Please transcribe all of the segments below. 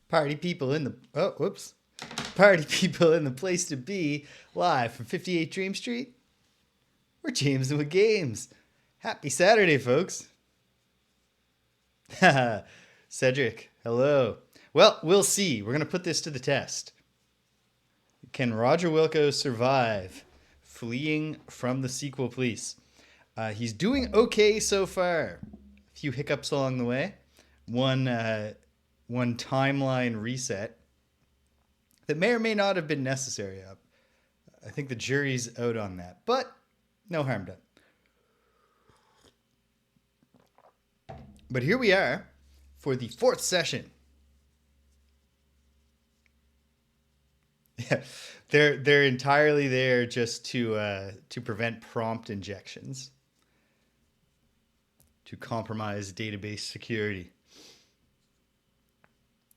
Party people in the Party people in the place to be, live from 58 Dream Street. We're James with Games. Happy Saturday, folks. Haha, Cedric, hello. Well, we'll see. We're going to put this to the test. Can Roger Wilco survive fleeing from the sequel police? He's doing okay so far. A few hiccups along the way. One timeline reset that may or may not have been necessary. I think the jury's out on that, but no harm done. But here we are for the fourth session. Yeah, they're entirely there just to prevent prompt injections, to compromise database security.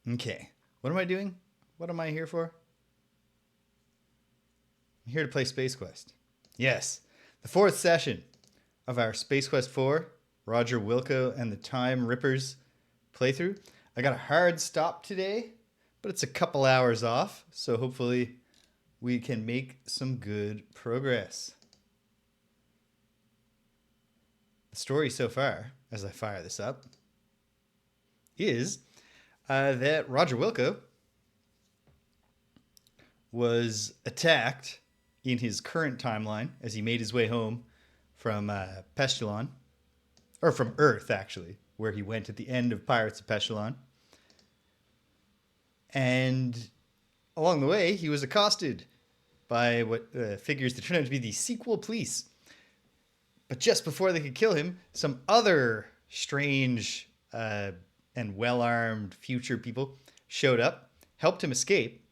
Okay, what am I doing? What am I here for? I'm here to play Space Quest. Yes, the fourth session of our Space Quest IV, Roger Wilco and the Time Rippers playthrough. I got a hard stop today, but it's a couple hours off, so hopefully we can make some good progress. The story so far, as I fire this up, is that Roger Wilco was attacked in his current timeline as he made his way home from Pestilon, or from Earth, actually, where he went at the end of Pirates of Pestilon. And along the way, he was accosted by what figures that turned out to be the sequel police. But just before they could kill him, some other strange and well-armed future people showed up, helped him escape,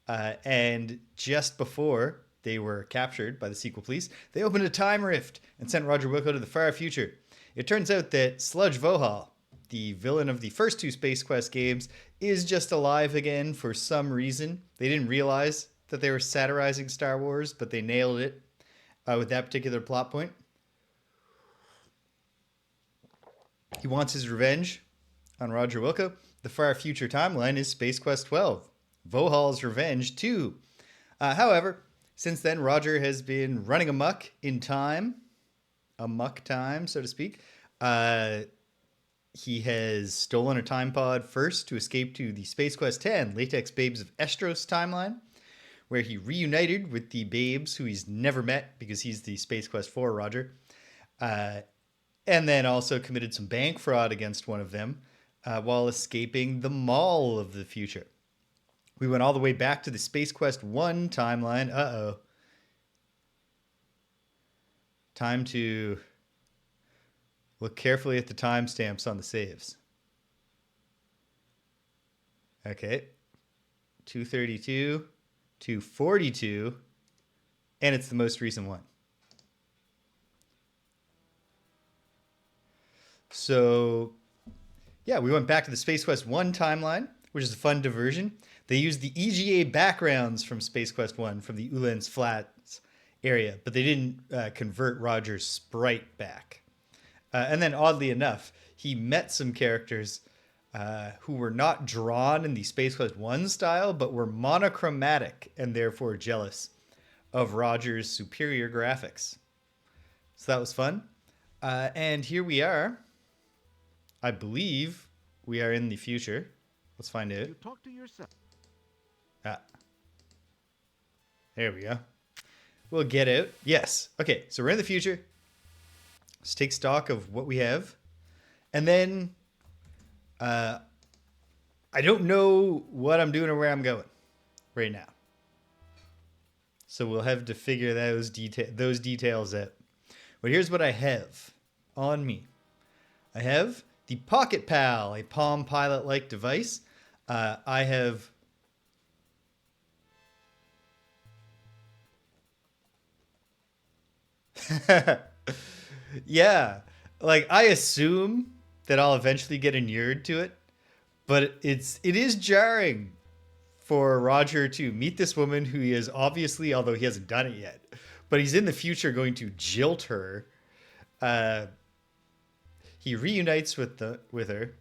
and just before they were captured by the sequel police, they opened a time rift and sent Roger Wilco to the far future. It turns out that Sludge Vohaul, the villain of the first two Space Quest games, is just alive again for some reason. They didn't realize that they were satirizing Star Wars, but they nailed it with that particular plot point. He wants his revenge on Roger Wilco. The far future timeline is Space Quest XII, Vohaul's Revenge 2. However, since then, Roger has been running amok in time, amok time, so to speak. He has stolen a time pod first to escape to the Space Quest X, Latex Babes of Estros timeline, where he reunited with the Babes who he's never met because he's the Space Quest IV Roger. And then also committed some bank fraud against one of them while escaping the Mall of the future. We went all the way back to the Space Quest I timeline. Uh-oh. Time to look carefully at the timestamps on the saves. Okay. 232, 242, and it's the most recent one. So, yeah, we went back to the Space Quest I timeline, which is a fun diversion. They used the EGA backgrounds from Space Quest I from the Ulan's Flats area, but they didn't convert Roger's sprite back. And then, oddly enough, he met some characters who were not drawn in the Space Quest I style, but were monochromatic and therefore jealous of Roger's superior graphics. So that was fun. And here we are. I believe we are in the future. Let's find out. You talk to yourself. There we go. We'll get out. Yes. Okay, so we're in the future. Let's take stock of what we have. And then I don't know what I'm doing or where I'm going right now. So we'll have to figure those details out. But here's what I have on me. I have the Pocket Pal, a Palm Pilot-like device. I have... Yeah, like I assume that I'll eventually get inured to it, but it is jarring for Roger to meet this woman who he is obviously, although he hasn't done it yet, but he's in the future going to jilt her. He reunites with her.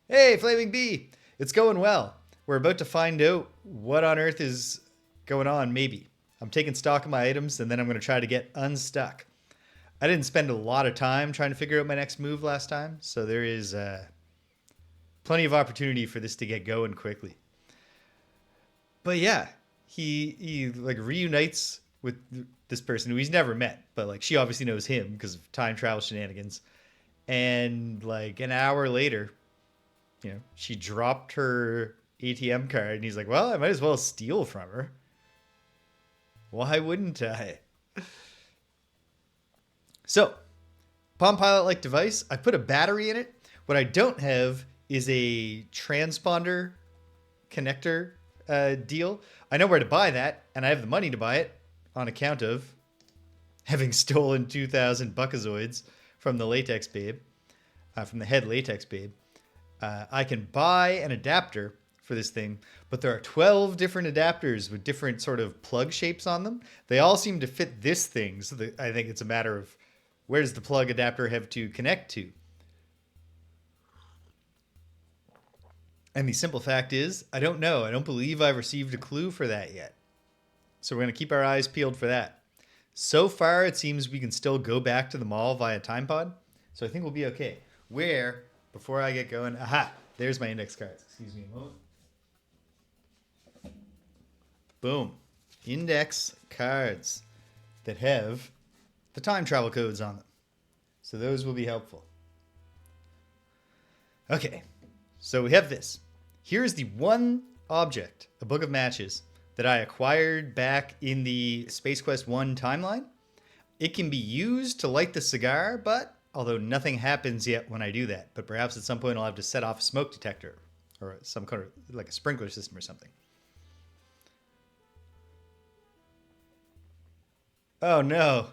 Hey, Flaming Bee, it's going well. we're about to find out what on earth is going on, maybe. I'm taking stock of my items, and then I'm going to try to get unstuck. I didn't spend a lot of time trying to figure out my next move last time, so there is plenty of opportunity for this to get going quickly. But yeah, he like reunites with this person who he's never met, but like she obviously knows him because of time travel shenanigans. And like an hour later, she dropped her ATM card, and he's like, "Well, I might as well steal from her. Why wouldn't I?" So, Palm Pilot-like device. I put a battery in it. What I don't have is a transponder connector deal. I know where to buy that, and I have the money to buy it on account of having stolen 2,000 Buckazoids from the Latex Babe, from the head Latex Babe. I can buy an adapter for this thing, but there are 12 different adapters with different sort of plug shapes on them. They all seem to fit this thing, so I think it's a matter of where does the plug adapter have to connect to? And the simple fact is, I don't know. I don't believe I've received a clue for that yet. So we're going to keep our eyes peeled for that. So far, it seems we can still go back to the mall via time pod. So I think we'll be okay. Where, before I get going, aha, there's my index cards. Excuse me a moment. Boom. Index cards that have the time travel codes on them. So those will be helpful. Okay, so we have this. Here's the one object, a book of matches, that I acquired back in the Space Quest I timeline. It can be used to light the cigar, but although nothing happens yet when I do that, but perhaps at some point I'll have to set off a smoke detector or some kind of like a sprinkler system or something. Oh no.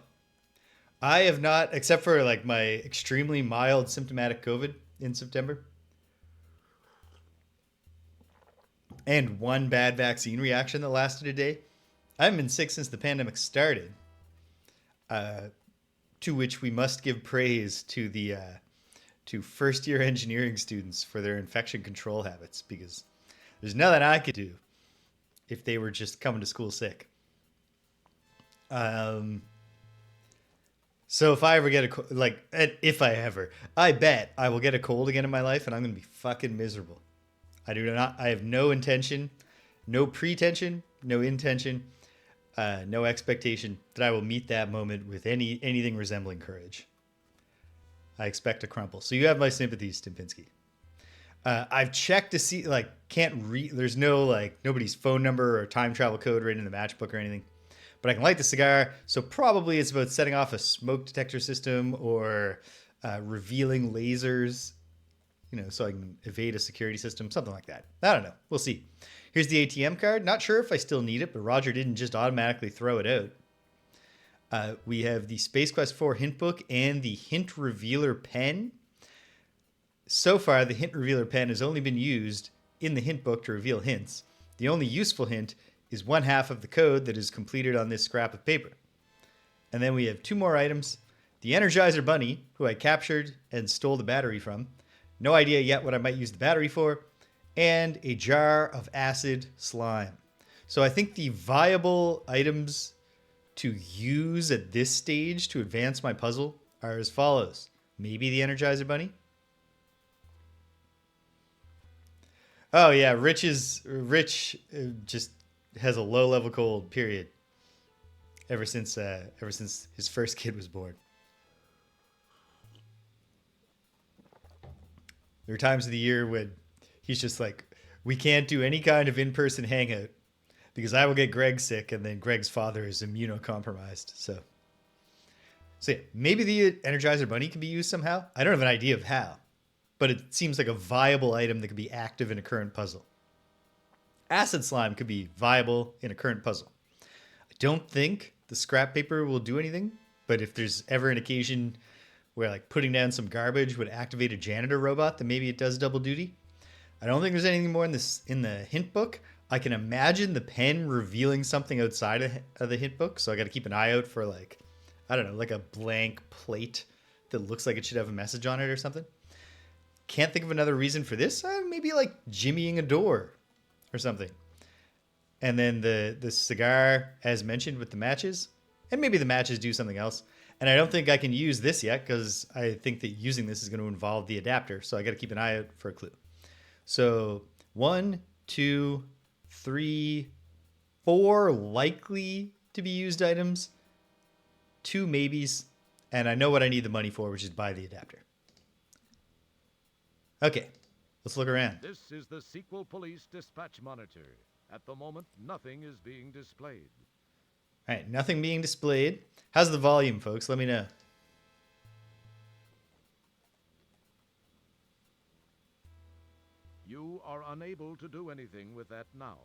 I have not, except for like my extremely mild symptomatic COVID in September and one bad vaccine reaction that lasted a day. I haven't been sick since the pandemic started, to which we must give praise to the to first-year engineering students for their infection control habits, because there's nothing I could do if they were just coming to school sick. So if I ever get I bet I will get a cold again in my life, and I'm going to be fucking miserable. I have no intention, no pretension, no intention, no expectation that I will meet that moment with anything resembling courage. I expect to crumple. So you have my sympathies, Tim Pinsky. I've checked to see, there's no, nobody's phone number or time travel code written in the matchbook or anything. But I can light the cigar, so probably it's about setting off a smoke detector system or revealing lasers, so I can evade a security system, something like that. I don't know. We'll see. Here's the ATM card. Not sure if I still need it, but Roger didn't just automatically throw it out. We have the Space Quest IV hint book and the hint revealer pen. So far, the hint revealer pen has only been used in the hint book to reveal hints. The only useful hint is one half of the code that is completed on this scrap of paper. And then we have two more items. The Energizer Bunny, who I captured and stole the battery from. No idea yet what I might use the battery for. And a jar of acid slime. So I think the viable items to use at this stage to advance my puzzle are as follows. Maybe the Energizer Bunny. Oh yeah, Rich just has a low-level cold, period. Ever since his first kid was born. There are times of the year when he's just like, we can't do any kind of in-person hangout because I will get Greg sick, and then Greg's father is immunocompromised. So yeah, maybe the Energizer Bunny can be used somehow. I don't have an idea of how, but it seems like a viable item that could be active in a current puzzle. Acid slime could be viable in a current puzzle. I don't think the scrap paper will do anything, but if there's ever an occasion where like putting down some garbage would activate a janitor robot, then maybe it does double duty. I don't think there's anything more in the hint book. I can imagine the pen revealing something outside of the hint book, so I got to keep an eye out for like a blank plate that looks like it should have a message on it or something. Can't think of another reason for this. Maybe like jimmying a door or something. And then the cigar, as mentioned, with the matches. And maybe the matches do something else. And I don't think I can use this yet because I think that using this is going to involve the adapter. So I got to keep an eye out for a clue. So 1, 2, 3, 4 likely to be used items. 2 maybes. And I know what I need the money for, which is buy the adapter. Okay, let's look around. This is the Sequel Police Dispatch Monitor. At the moment, nothing is being displayed. All right, nothing being displayed. How's the volume, folks? Let me know. You are unable to do anything with that now.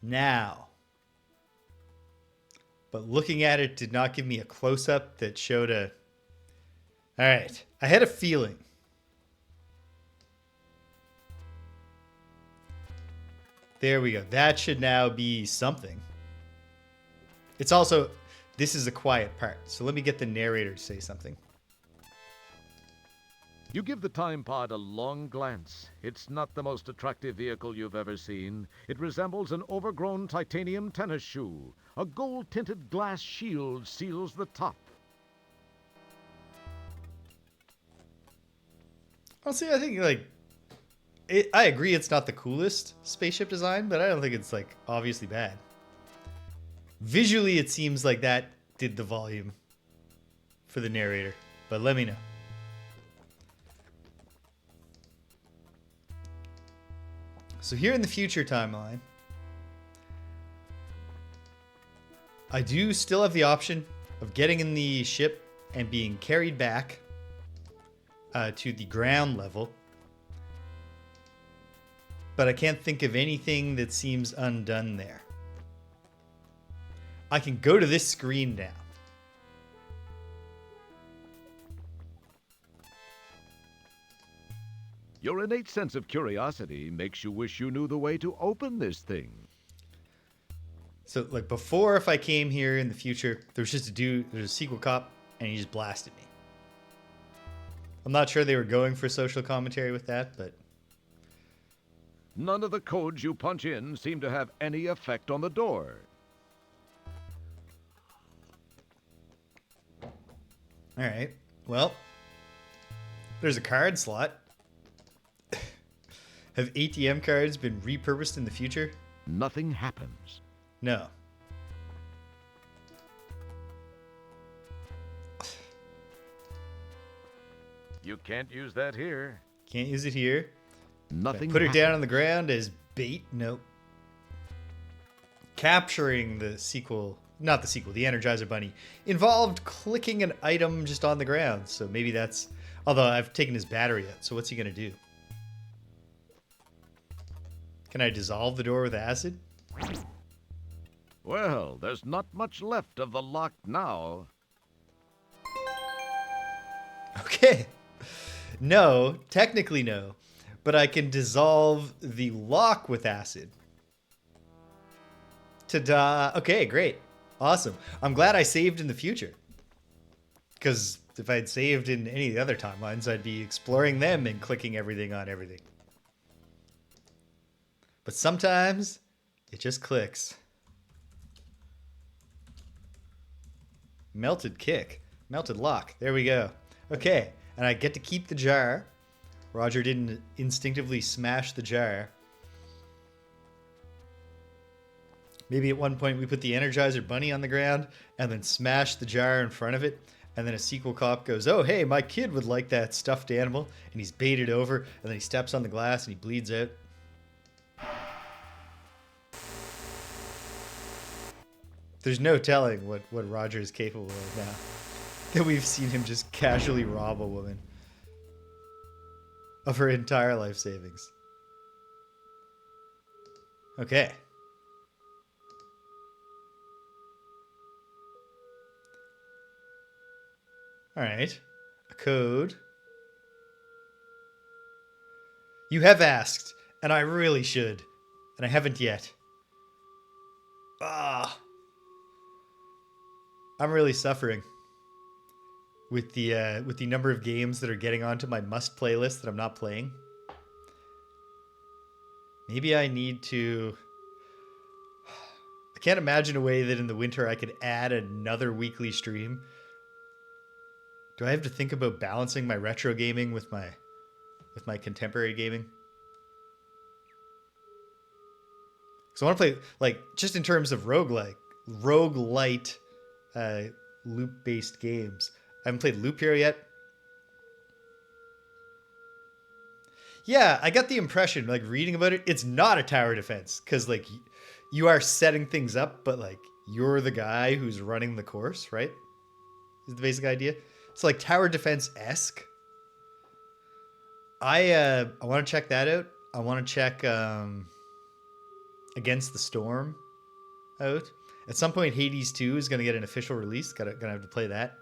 Now. But looking at it did not give me a close-up that showed a... All right, I had a feeling. There we go. That should now be something. It's also, this is a quiet part. So let me get the narrator to say something. You give the time pod a long glance. It's not the most attractive vehicle you've ever seen. It resembles an overgrown titanium tennis shoe. A gold-tinted glass shield seals the top. Honestly, I think, like, I agree it's not the coolest spaceship design, but I don't think it's, like, obviously bad. Visually, it seems like that did the volume for the narrator, but let me know. So here in the future timeline, I do still have the option of getting in the ship and being carried back to the ground level. But I can't think of anything that seems undone there. I can go to this screen now. Your innate sense of curiosity makes you wish you knew the way to open this thing. So, like, before, if I came here in the future, there was just a dude, there's a sequel cop, and he just blasted me. I'm not sure they were going for social commentary with that, but... None of the codes you punch in seem to have any effect on the door. All right. Well, there's a card slot. Have ATM cards been repurposed in the future? Nothing happens. No. You can't use that here. Can't use it here. Nothing Put her happens. down on the ground as bait? Nope. Capturing the sequel, not the sequel, the Energizer Bunny, involved clicking an item just on the ground. So maybe that's... Although I've taken his battery out, so what's he going to do? Can I dissolve the door with acid? Well, there's not much left of the lock now. Okay. No, technically no. But I can dissolve the lock with acid. Ta-da. Okay, great. Awesome. I'm glad I saved in the future. Because if I'd saved in any of the other timelines, I'd be exploring them and clicking everything on everything. But sometimes it just clicks. Melted kick. Melted lock. There we go. Okay. And I get to keep the jar. Roger didn't instinctively smash the jar. Maybe at one point we put the Energizer Bunny on the ground and then smash the jar in front of it. And then a sequel cop goes, oh, hey, my kid would like that stuffed animal. And he's baited over. And then he steps on the glass and he bleeds out. There's no telling what Roger is capable of now. That we've seen him just casually rob a woman of her entire life savings. Okay. All right. A code. You have asked, and I really should, and I haven't yet. I'm really suffering with the number of games that are getting onto my must playlist that I'm not playing. Maybe I need to... I can't imagine a way that in the winter I could add another weekly stream. Do I have to think about balancing my retro gaming with my contemporary gaming? So I want to play, like, just in terms of roguelite loop-based games. I haven't played Loop Hero yet. Yeah, I got the impression, like, reading about it, it's not a tower defense. Because, like, you are setting things up, but, like, you're the guy who's running the course, right? Is the basic idea. It's like tower defense-esque. I want to check that out. I want to check Against the Storm out. At some point, Hades 2 is going to get an official release. Gonna have to play that.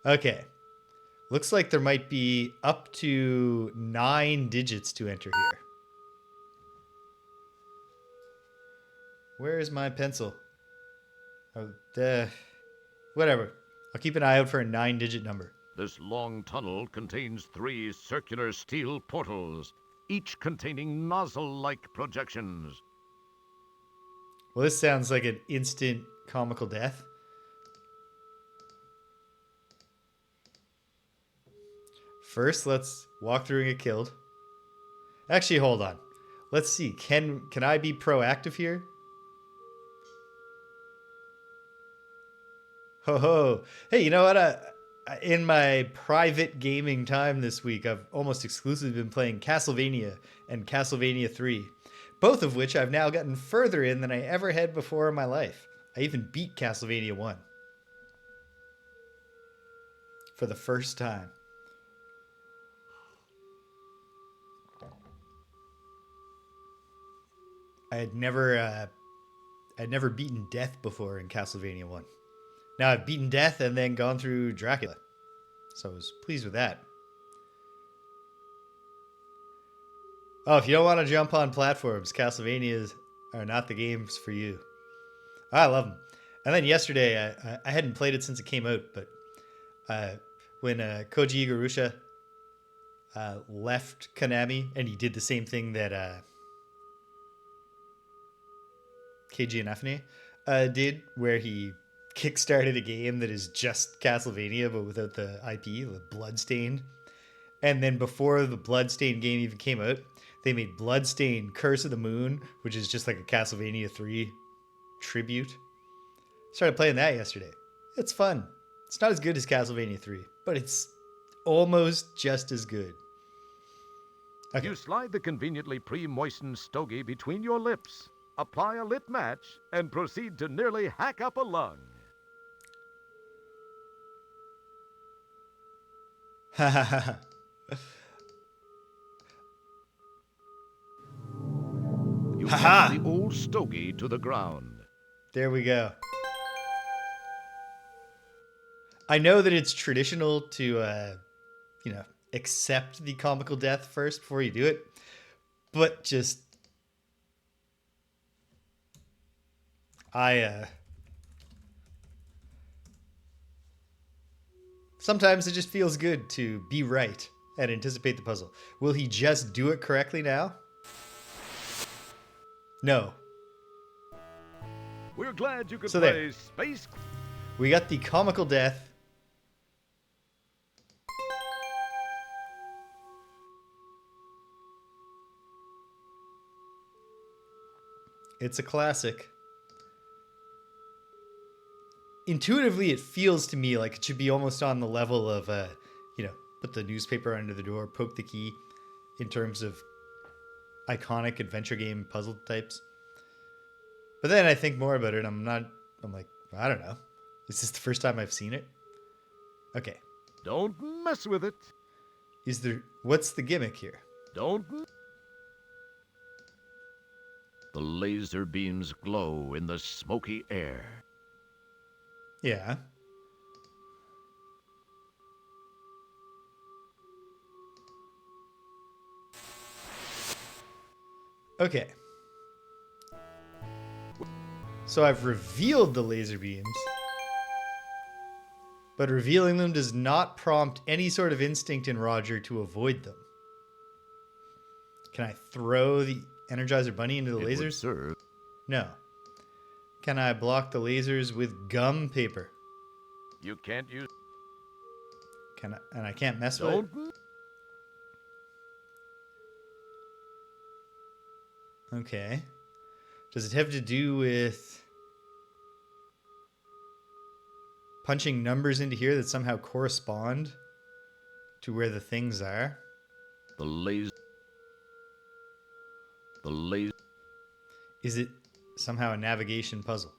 Okay. Looks like there might be up to 9 digits to enter here. Where is my pencil? Oh, whatever. I'll keep an eye out for a 9-digit number. This long tunnel contains 3 circular steel portals, each containing nozzle-like projections. Well, this sounds like an instant comical death. First, let's walk through and get killed. Actually, hold on. Let's see. Can I be proactive here? Ho ho. Hey, you know what? In my private gaming time this week, I've almost exclusively been playing Castlevania and Castlevania 3, both of which I've now gotten further in than I ever had before in my life. I even beat Castlevania 1 for the first time. I had never beaten death before in Castlevania 1. Now I've beaten death and then gone through Dracula. So I was pleased with that. Oh, if you don't want to jump on platforms, Castlevanias are not the games for you. I love them. And then yesterday, I hadn't played it since it came out, but when Koji Igarashi left Konami, and he did the same thing that Keiji Inafune did, where he kickstarted a game that is just Castlevania, but without the IP, the Bloodstained. And then before the Bloodstained game even came out, they made Bloodstained Curse of the Moon, which is just like a Castlevania 3 tribute. Started playing that yesterday. It's fun. It's not as good as Castlevania 3, but it's almost just as good. Okay. You slide the conveniently pre-moistened stogie between your lips, apply a lit match, and proceed to nearly hack up a lung. You knock the old stogie to the ground. There we go. I know that it's traditional to, accept the comical death first before you do it, but just sometimes it just feels good to be right and anticipate the puzzle. Will he just do it correctly now? No. We're glad you could So play there. Space. We got the comical death. It's a classic. Intuitively, it feels to me like it should be almost on the level of, put the newspaper under the door, poke the key, in terms of iconic adventure game puzzle types. But then I think more about it. I'm like, I don't know. Is this the first time I've seen it? Okay. Don't mess with it. What's the gimmick here? Don't. The laser beams glow in the smoky air. Yeah. Okay. So I've revealed the laser beams, but revealing them does not prompt any sort of instinct in Roger to avoid them. Can I throw the Energizer Bunny into the It would lasers? serve. No. Can I block the lasers with gum paper? You can't use. Can I, and I can't mess with it? Don't. Okay. Does it have to do with punching numbers into here that somehow correspond to where the things are? The laser. The laser. Is it somehow a navigation puzzle?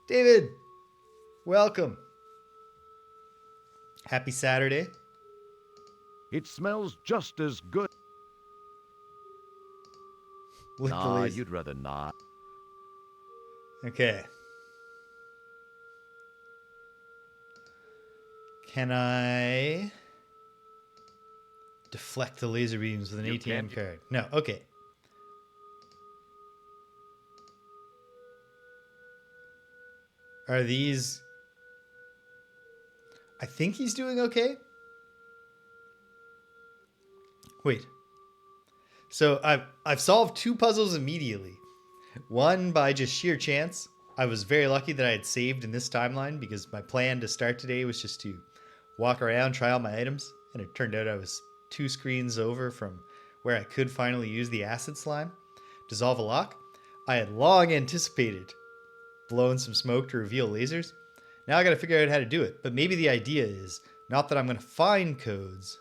David, welcome. Happy Saturday. It smells just as good. Lick the Nah, laser. you'd rather not. Okay. Can I deflect the laser beams with an You ATM can't. card? No. Okay. Are these... I think he's doing okay. Wait. So I've solved two puzzles immediately. One by just sheer chance. I was very lucky that I had saved in this timeline because my plan to start today was just to walk around, try all my items, and it turned out I was 2 screens over from where I could finally use the acid slime. Dissolve a lock. I had long anticipated blowing some smoke to reveal lasers. Now I gotta figure out how to do it. But maybe the idea is not that I'm gonna find codes,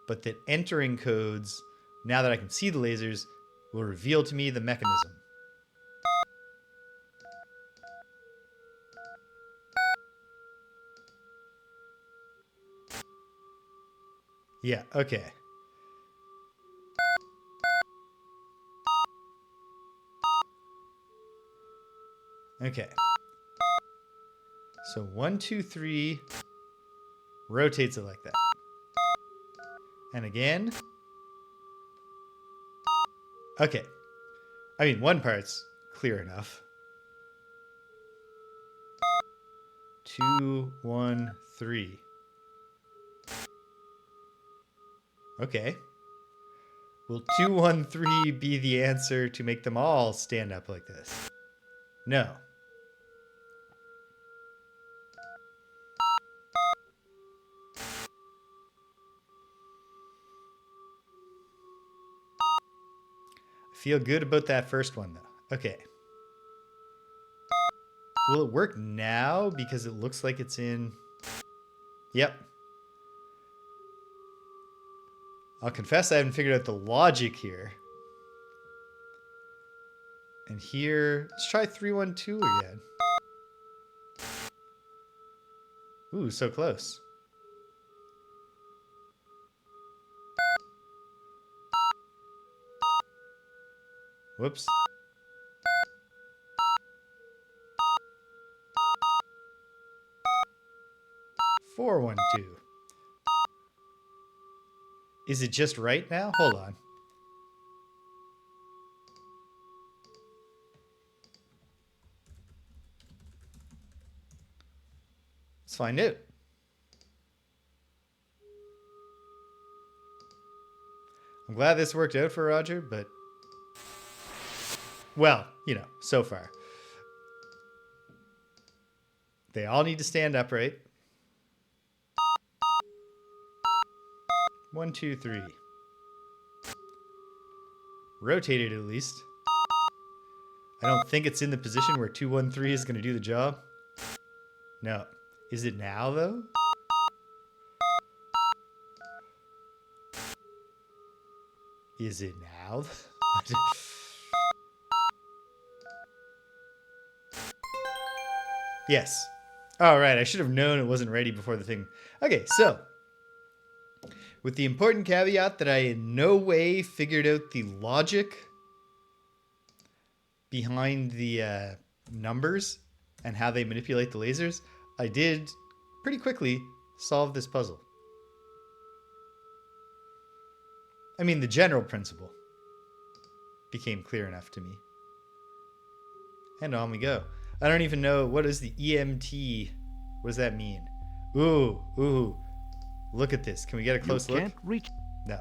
but that entering codes, now that I can see the lasers, will reveal to me the mechanism. Yeah, okay. Okay. So 1, 2, 3 rotates it like that. And again. Okay. I mean, one part's clear enough. 2, 1, 3. Okay. Will 2, 1, 3 be the answer to make them all stand up like this? No. I feel good about that first one, though. Okay. Will it work now? Because it looks like it's in... Yep. I'll confess I haven't figured out the logic here. And here... Let's try 3, 1, 2 again. Ooh, so close. Whoops. 4, 1, 2. Is it just right now? Hold on. Let's find out. I'm glad this worked out for Roger, but... Well, you know, so far. They all need to stand upright. 1, 2, 3. Rotate it at least. I don't think it's in the position where 2, 1, 3 is going to do the job. No. Is it now, though? Is it now? Yes. All right. I should have known it wasn't ready before the thing. Okay, so with the important caveat that I in no way figured out the logic behind the numbers and how they manipulate the lasers, I did pretty quickly solve this puzzle. I mean, the general principle became clear enough to me. And on we go. I don't even know, what is the EMT? What does that mean? Ooh. Look at this. Can we get a close look? You can't reach. No.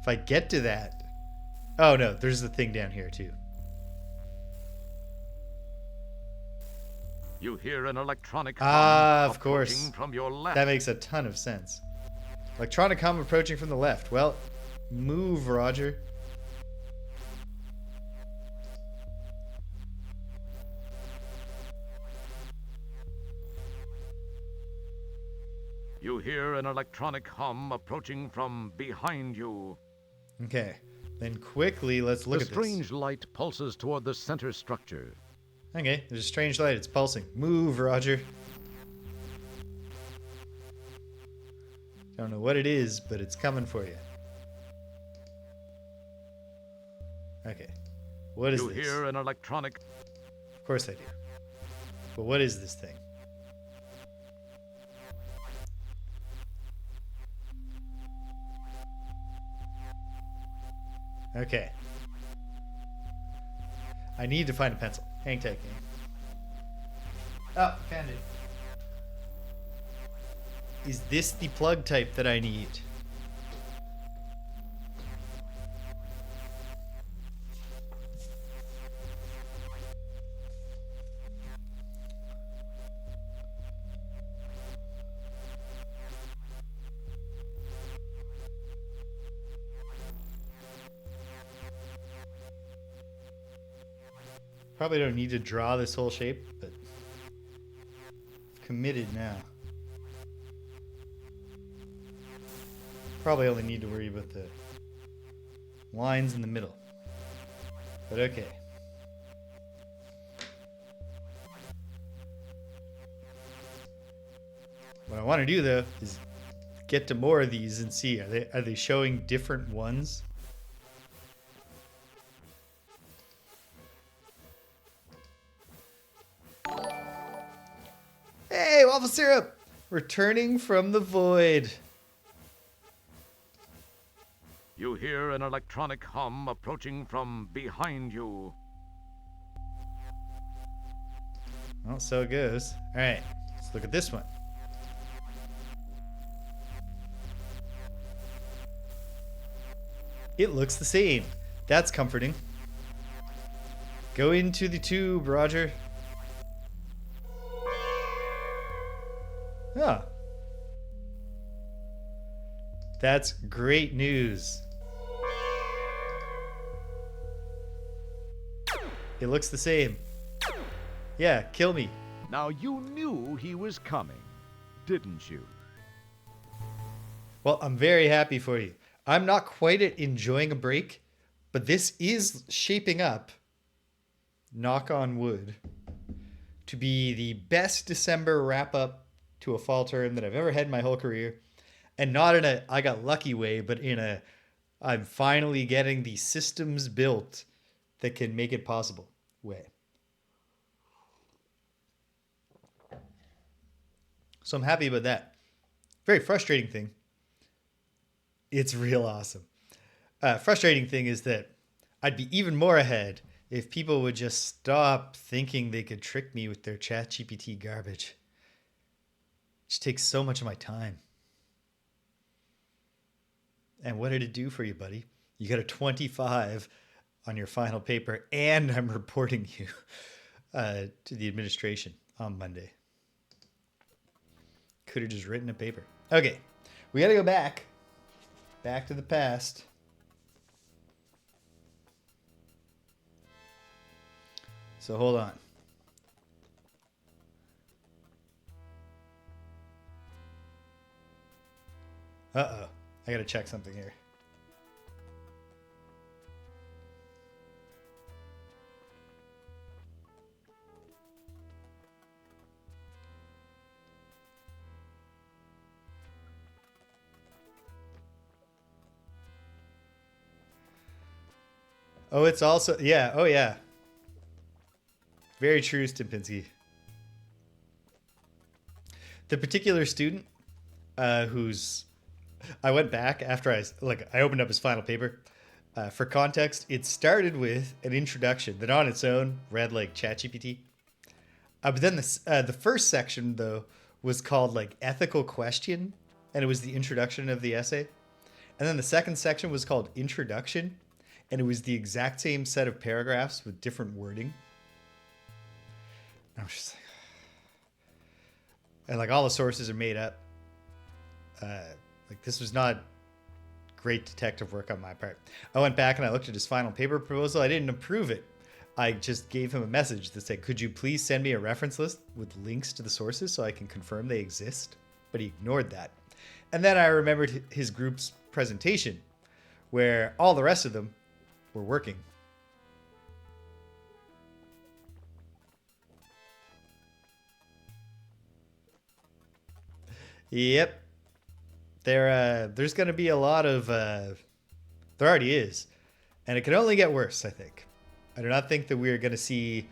If I get to that... Oh, no. There's the thing down here, too. You hear an electronic hum of approaching course. From your left. That makes a ton of sense. Electronic hum approaching from the left. Well, move, Roger. You hear an electronic hum approaching from behind you. Okay. Then quickly, let's look The at this. strange light pulses toward the center structure. Okay, there's a strange light. It's pulsing. Move, Roger. Don't know what it is, but it's coming for you. Okay. What is You this? hear an electronic. Of course I do. But what is this thing? Okay. I need to find a pencil. Hang tight, game. Oh, found it. Is this the plug type that I need? Probably don't need to draw this whole shape, but committed now. Probably only need to worry about the lines in the middle. But okay. What I want to do though is get to more of these and see, are they showing different ones? Hey, waffle syrup! Returning from the void. You hear an electronic hum approaching from behind you. Well, so it goes. All right, let's look at this one. It looks the same. That's comforting. Go into the tube, Roger. Ah. That's great news. It looks the same. Yeah, kill me. Now you knew he was coming, didn't you? Well, I'm very happy for you. I'm not quite at enjoying a break, but this is shaping up, knock on wood, to be the best December wrap-up to a fall term that I've ever had in my whole career. And not in a I got lucky way, but in a I'm finally getting the systems built that can make it possible way. So I'm happy about that. Very frustrating thing. It's real awesome. Frustrating thing is that I'd be even more ahead if people would just stop thinking they could trick me with their ChatGPT garbage. It just takes so much of my time. And what did it do for you, buddy? You got a 25 on your final paper, and I'm reporting you to the administration on Monday. Could have just written a paper. Okay, we got to go back to the past. So hold on. Uh-oh. I gotta check something here. Oh, it's also, yeah, oh yeah. Very true, Stempinski. The particular student who's... I went back after I opened up his final paper, For context, it started with an introduction that on its own read like ChatGPT. But then the first section, though, was called like ethical question, and it was the introduction of the essay. And then the second section was called introduction, and it was the exact same set of paragraphs with different wording. And I was just like, and like all the sources are made up. Like this was not great detective work on my part. I went back and I looked at his final paper proposal. I didn't approve it. I just gave him a message that said, could you please send me a reference list with links to the sources so I can confirm they exist? But he ignored that. And then I remembered his group's presentation where all the rest of them were working. Yep. There's going to be a lot of... there already is. And it can only get worse, I think. I do not think that we're going to see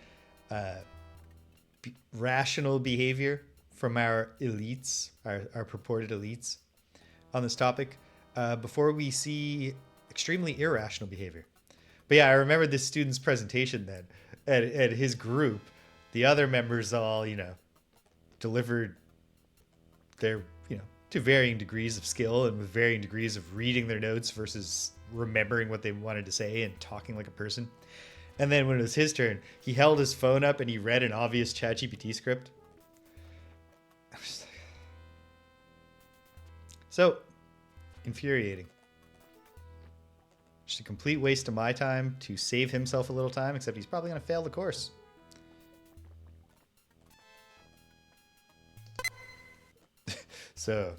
rational behavior from our elites, our purported elites on this topic, before we see extremely irrational behavior. But yeah, I remember this student's presentation then at his group. The other members all, delivered their, to varying degrees of skill and with varying degrees of reading their notes versus remembering what they wanted to say and talking like a person. And then when it was his turn, he held his phone up and he read an obvious ChatGPT script. I was just like... So, infuriating. Just a complete waste of my time to save himself a little time, except he's probably going to fail the course. So,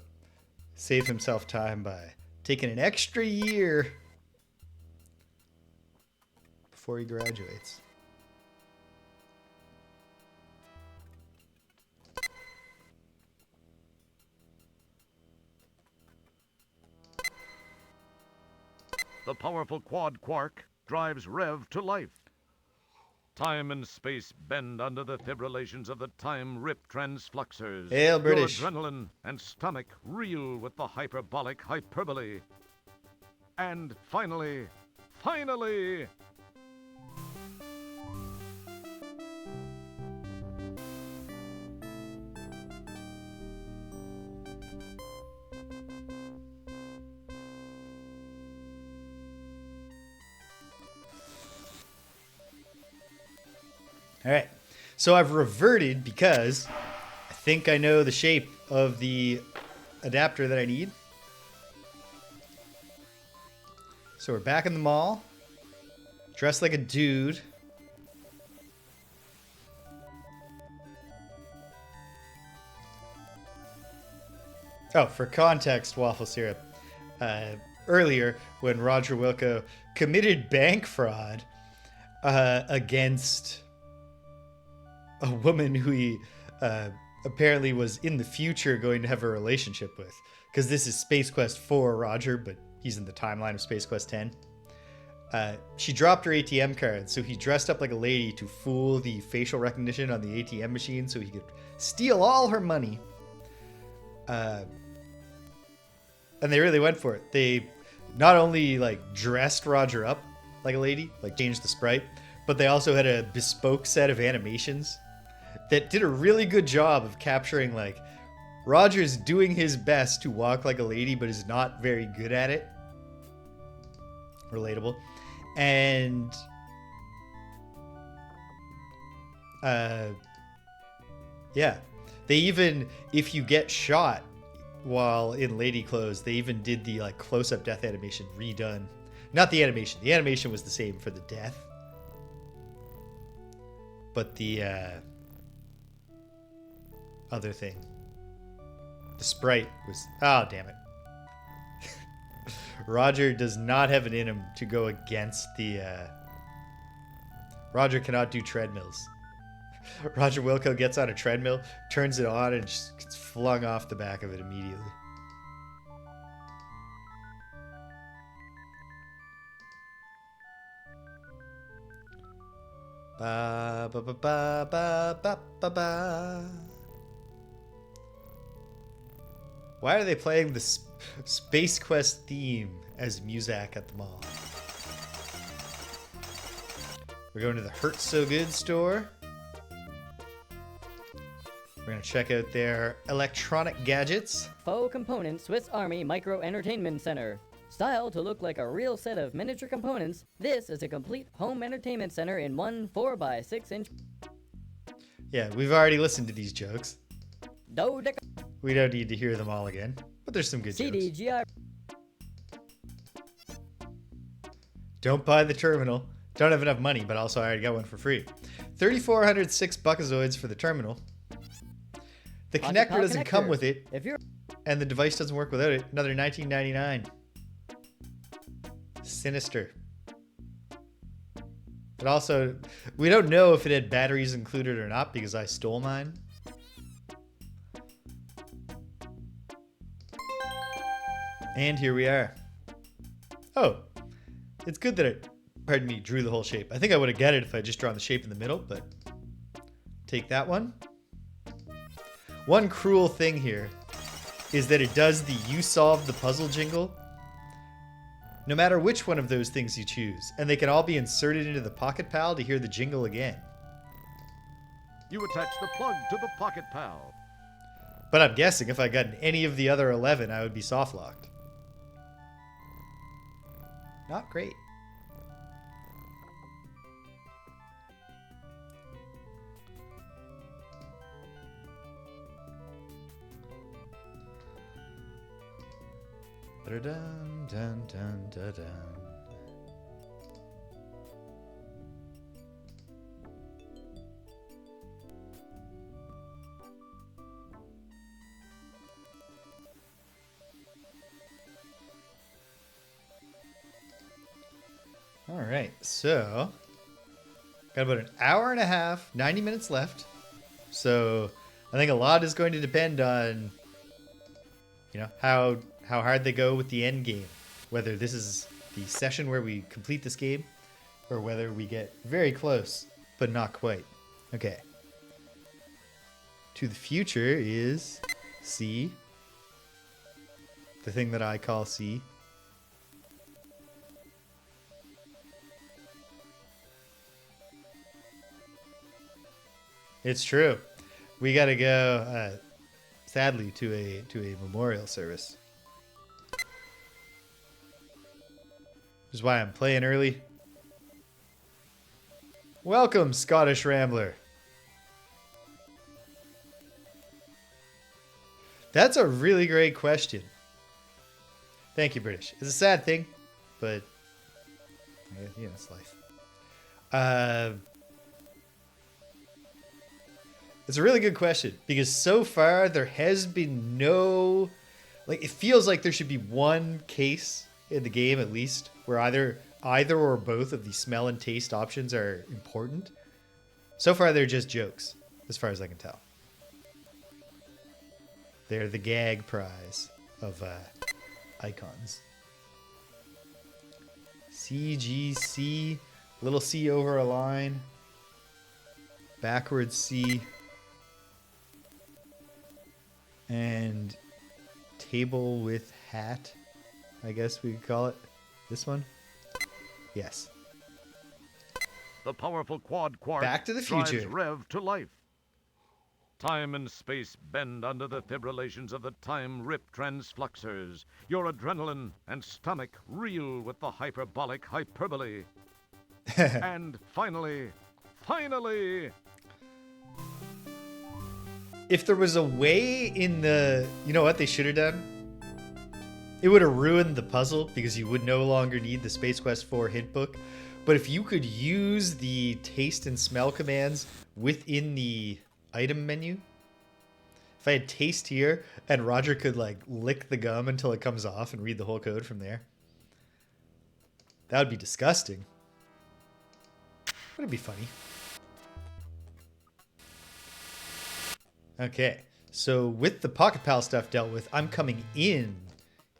save himself time by taking an extra year before he graduates. The powerful quad quark drives Rev to life. Time and space bend under the fibrillations of the time-rip transfluxers. Hail, British. Your adrenaline and stomach reel with the hyperbolic hyperbole. And finally... All right, so I've reverted because I think I know the shape of the adapter that I need. So we're back in the mall, dressed like a dude. Oh, for context, waffle syrup. Earlier, when Roger Wilco committed bank fraud against a woman who he apparently was in the future going to have a relationship with. Because this is Space Quest IV Roger, but he's in the timeline of Space Quest X. She dropped her ATM card, so he dressed up like a lady to fool the facial recognition on the ATM machine so he could steal all her money. And they really went for it. They not only dressed Roger up like a lady, changed the sprite, but they also had a bespoke set of animations that did a really good job of capturing Roger's doing his best to walk like a lady but is not very good at it. Relatable. And yeah, they even, if you get shot while in lady clothes, they even did the close-up death animation redone. Not the animation. The animation was the same for the death. But the other thing, the sprite was... Oh, damn it. Roger does not have it in him to go against the... Roger cannot do treadmills. Roger Wilco gets on a treadmill, turns it on, and just gets flung off the back of it immediately. Ba ba ba ba ba ba ba ba. Why are they playing the Space Quest theme as music at the mall? We're going to the Hurt So Good store. We're going to check out their electronic gadgets. Faux Component Swiss Army Micro Entertainment Center. Styled to look like a real set of miniature components, this is a complete home entertainment center in one 4x6-inch. Yeah, we've already listened to these jokes. Dodec. We don't need to hear them all again, but there's some good jokes. CDGI. Don't buy the terminal. Don't have enough money, but also I already got one for free. 3,406 buckazoids for the terminal. The connector doesn't come with it, and the device doesn't work without it. Another $19.99. Sinister. But also, we don't know if it had batteries included or not because I stole mine. And here we are. Oh, it's good that it, pardon me, drew the whole shape. I think I would have got it if I just drawn the shape in the middle, but take that one. One cruel thing here is that it does the you solved the puzzle jingle no matter which one of those things you choose, and they can all be inserted into the Pocket Pal to hear the jingle again. You attach the plug to the Pocket Pal. But I'm guessing if I got any of the other 11, I would be soft locked. Not great. Dun, dun, dun, dun, dun. All right, so got about an hour and a half, 90 minutes left. So I think a lot is going to depend on, you know, how hard they go with the end game. Whether this is the session where we complete this game or whether we get very close, but not quite. Okay. To the future is C. The thing that I call C. It's true. We gotta go, sadly, to a memorial service. Which is why I'm playing early. Welcome, Scottish Rambler. That's a really great question. Thank you, British. It's a sad thing, but you know, it's life. It's a really good question because so far there has been no, like, it feels like there should be one case in the game at least where either or both of the smell and taste options are important. So far they're just jokes, as far as I can tell. They're the gag prize of icons. CGC, little C over a line, backwards C, and table with hat, I guess we could call it. This one? Yes. The powerful quad quark Back to the drives future. Rev to life. Time and space bend under the fibrillations of the time-rip transfluxers. Your adrenaline and stomach reel with the hyperbolic hyperbole. And finally, if there was a way in the... You know what they should have done? It would have ruined the puzzle because you would no longer need the Space Quest IV hint book. But if you could use the taste and smell commands within the item menu, if I had taste here and Roger could like lick the gum until it comes off and read the whole code from there, that would be disgusting. But it'd be funny. Okay, so with the Pocket Pal stuff dealt with, I'm coming in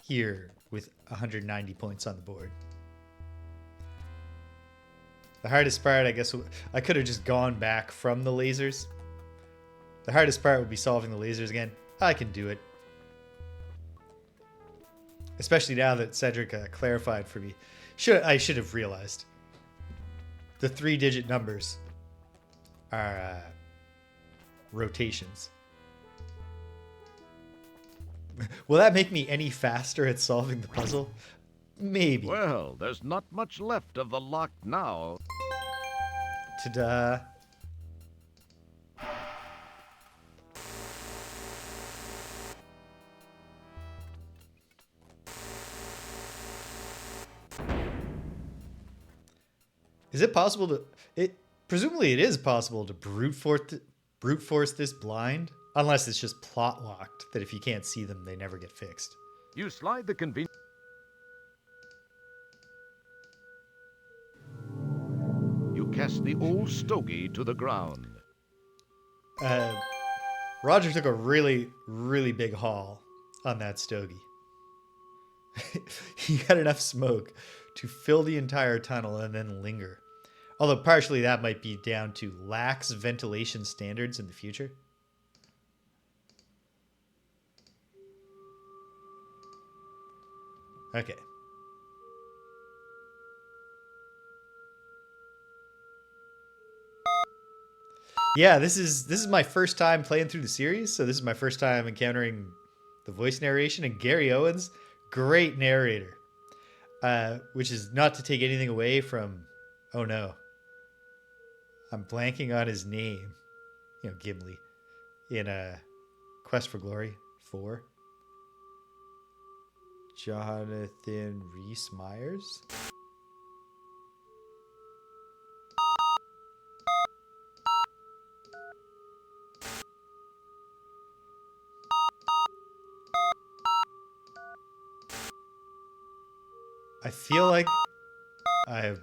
here with 190 points on the board. The hardest part, I guess, I could have just gone back from the lasers. The hardest part would be solving the lasers again. I can do it. Especially now that Cedric clarified for me. I should have realized. the 3-digit numbers are rotations. Will that make me any faster at solving the puzzle? Maybe. Well, there's not much left of the lock now. Ta-da. Is it possible to... Presumably it is possible to brute force this blind, unless it's just plot locked, that if you can't see them, they never get fixed. You slide the convenient... You cast the old stogie to the ground. Roger took a really, really big haul on that stogie. He got enough smoke to fill the entire tunnel and then linger. Although partially that might be down to lax ventilation standards in the future. Okay. Yeah, this is my first time playing through the series, so this is my first time encountering the voice narration, and Gary Owens, great narrator. Which is not to take anything away from, oh no, I'm blanking on his name, Gimli, in Quest for Glory 4. Jonathan Rhys-Meyers? I feel like I've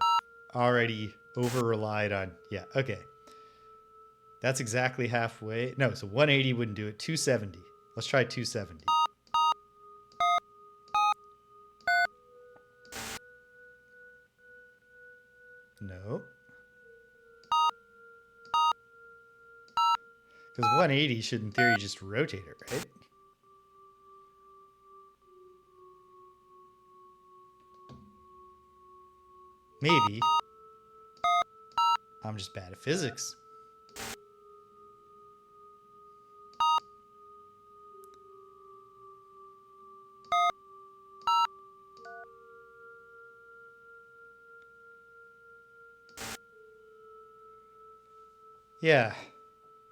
already over-relied on... Yeah, okay. That's exactly halfway. No, so 180 wouldn't do it. 270. Let's try 270. No. Because 180 should, in theory, just rotate it, right? Maybe. I'm just bad at physics. Yeah.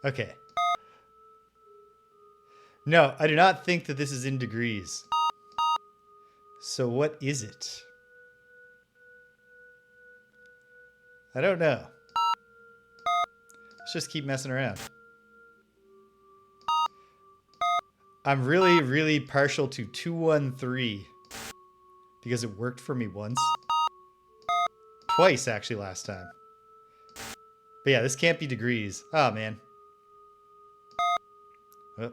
Okay. No, I do not think that this is in degrees. So what is it? I don't know. Let's just keep messing around. I'm really, really partial to 213 because it worked for me once. Twice, actually, last time. But yeah, this can't be degrees. Oh, man. Oh.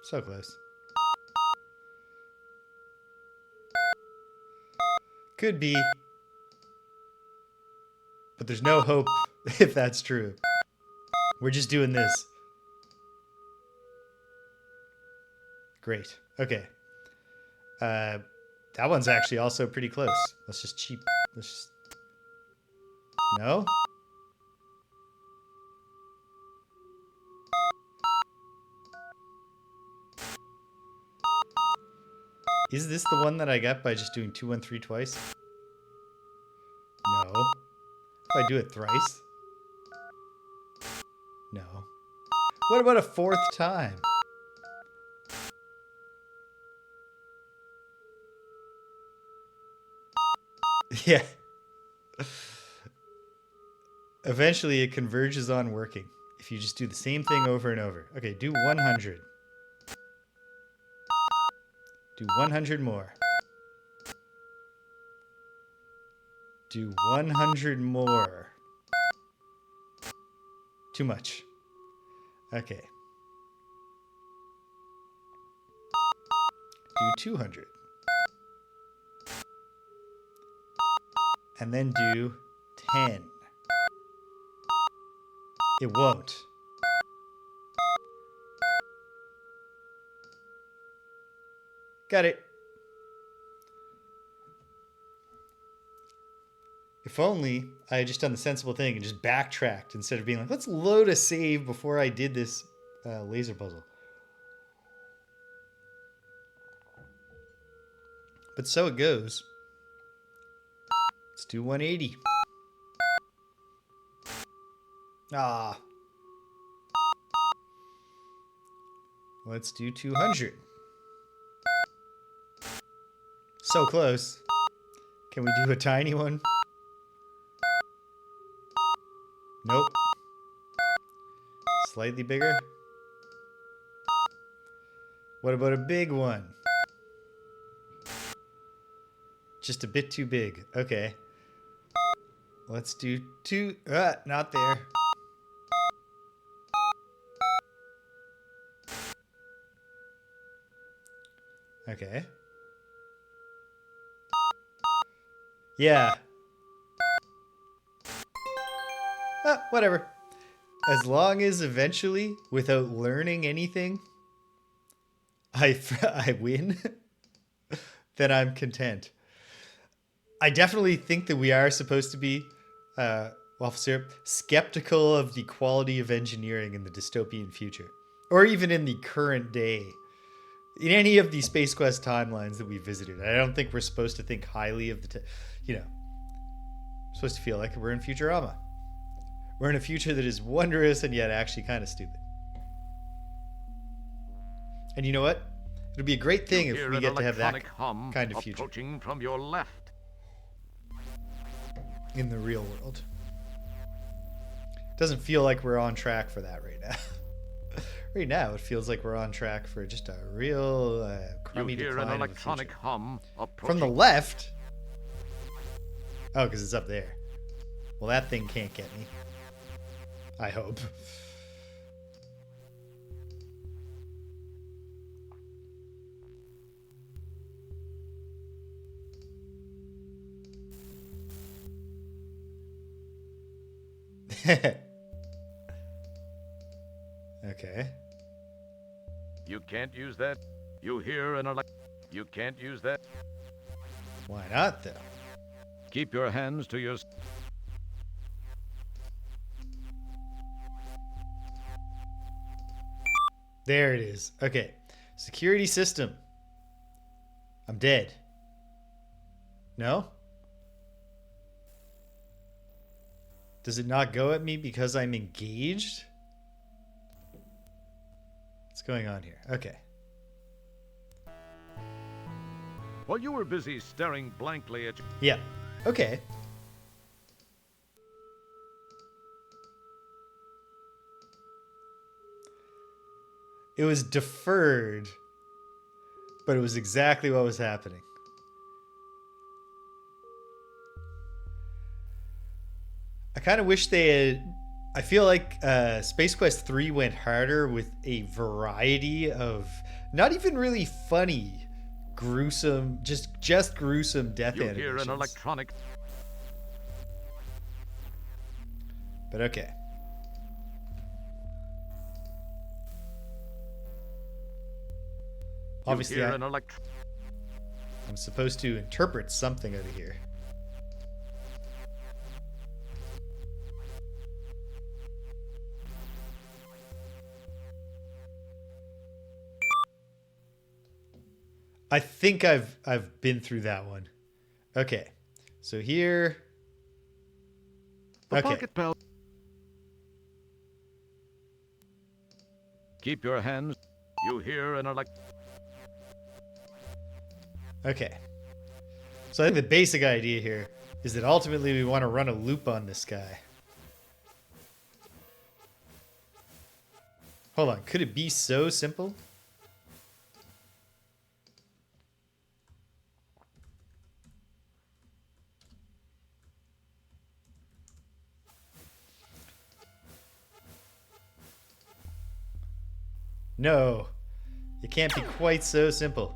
So close. Could be. But there's no hope if that's true. We're just doing this. Great. Okay. That one's actually also pretty close. Let's just cheap. Let's just... No? Is this the one that I got by just doing 213 twice? No. If I do it thrice? No. What about a fourth time? Yeah. Eventually it converges on working. If you just do the same thing over and over. Okay, do 100. Do 100 more. Do 100 more. Too much. Okay. Do 200. And then do 10. It won't. Got it. If only I had just done the sensible thing and just backtracked instead of being like, let's load a save before I did this laser puzzle. But so it goes. Let's do 180. Ah. Let's do 200. So close. Can we do a tiny one? Nope. Slightly bigger. What about a big one? Just a bit too big. Okay. Let's do two. Not there. Okay. Yeah. Whatever. As long as eventually, without learning anything, I win, then I'm content. I definitely think that we are supposed to be, waffle syrup, skeptical of the quality of engineering in the dystopian future, or even in the current day. In any of the Space Quest timelines that we visited, I don't think we're supposed to think highly of the, we're supposed to feel like we're in Futurama. We're in a future that is wondrous and yet actually kind of stupid. And you know what? It'll be a great thing if we get to have that kind of future approaching from your left. in the real world. Doesn't feel like we're on track for that right now. Right now, it feels like we're on track for just a real crummy You hear decline an of the electronic future. hum From approaching. the left. Oh, because it's up there. Well, that thing can't get me. I hope. Okay. You can't use that. You hear an You can't use that. Why not, though? Keep your hands to your... There it is. Okay. Security system. I'm dead. No? Does it not go at me because I'm engaged? What's going on here? Okay. While you were busy staring blankly at... Yeah. Okay. It was deferred, but it was exactly what was happening. I kind of wish they had... I feel like Space Quest III went harder with a variety of not even really funny, gruesome, just gruesome death You animations. hear an electronic... But okay. Obviously, You hear an elect... I'm supposed to interpret something out of here. I think I've been through that one. Okay. So here. The Okay. pocket bell. Keep your hands... You hear an elect... Okay. So I think the basic idea here is that ultimately we want to run a loop on this guy. Hold on. Could it be so simple? No. It can't be quite so simple.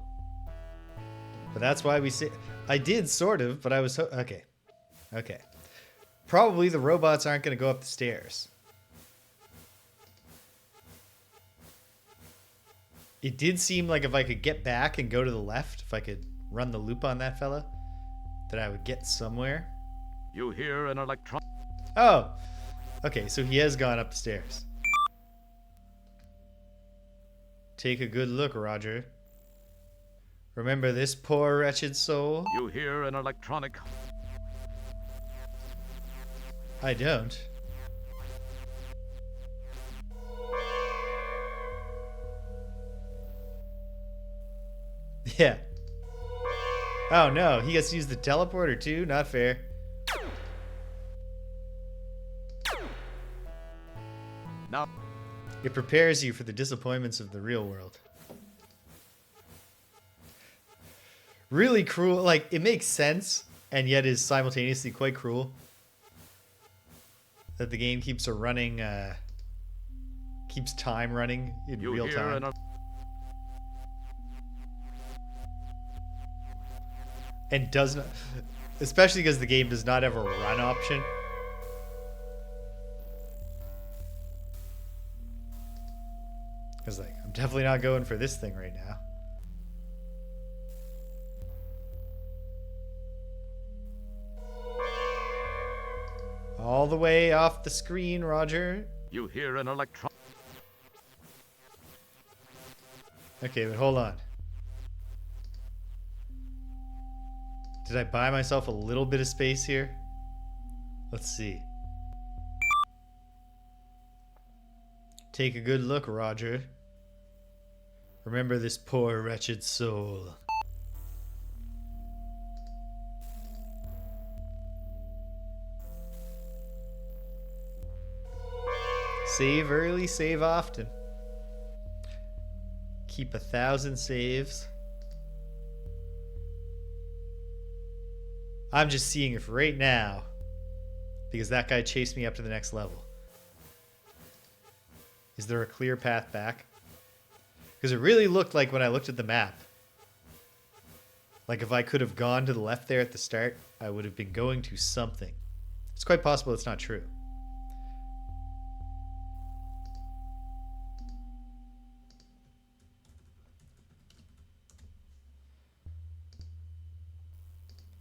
But that's why we say... I did, sort of, but I was... Okay. Okay. Probably the robots aren't going to go up the stairs. It did seem like if I could get back and go to the left, if I could run the loop on that fella, that I would get somewhere. You hear an electron. Oh, okay, so he has gone up the stairs. Take a good look, Roger. Remember this poor wretched soul? You hear an electronic. I don't. Yeah. Oh no, he gets to use the teleporter too? Not fair. Now, It prepares you for the disappointments of the real world. Really cruel. Like, it makes sense, and yet is simultaneously quite cruel. That the game keeps keeps time running in you real hear time. an. And does not, especially because the game does not have a run option. Because like, I'm definitely not going for this thing right now. All the way off the screen, Roger. You hear an electron. Okay, but hold on. Did I buy myself a little bit of space here? Let's see. Take a good look, Roger. Remember this poor wretched soul. Save early, save often. Keep 1,000 saves. I'm just seeing if right now, because that guy chased me up to the next level, is there a clear path back? Because it really looked like when I looked at the map, like if I could have gone to the left there at the start, I would have been going to something. It's quite possible it's not true.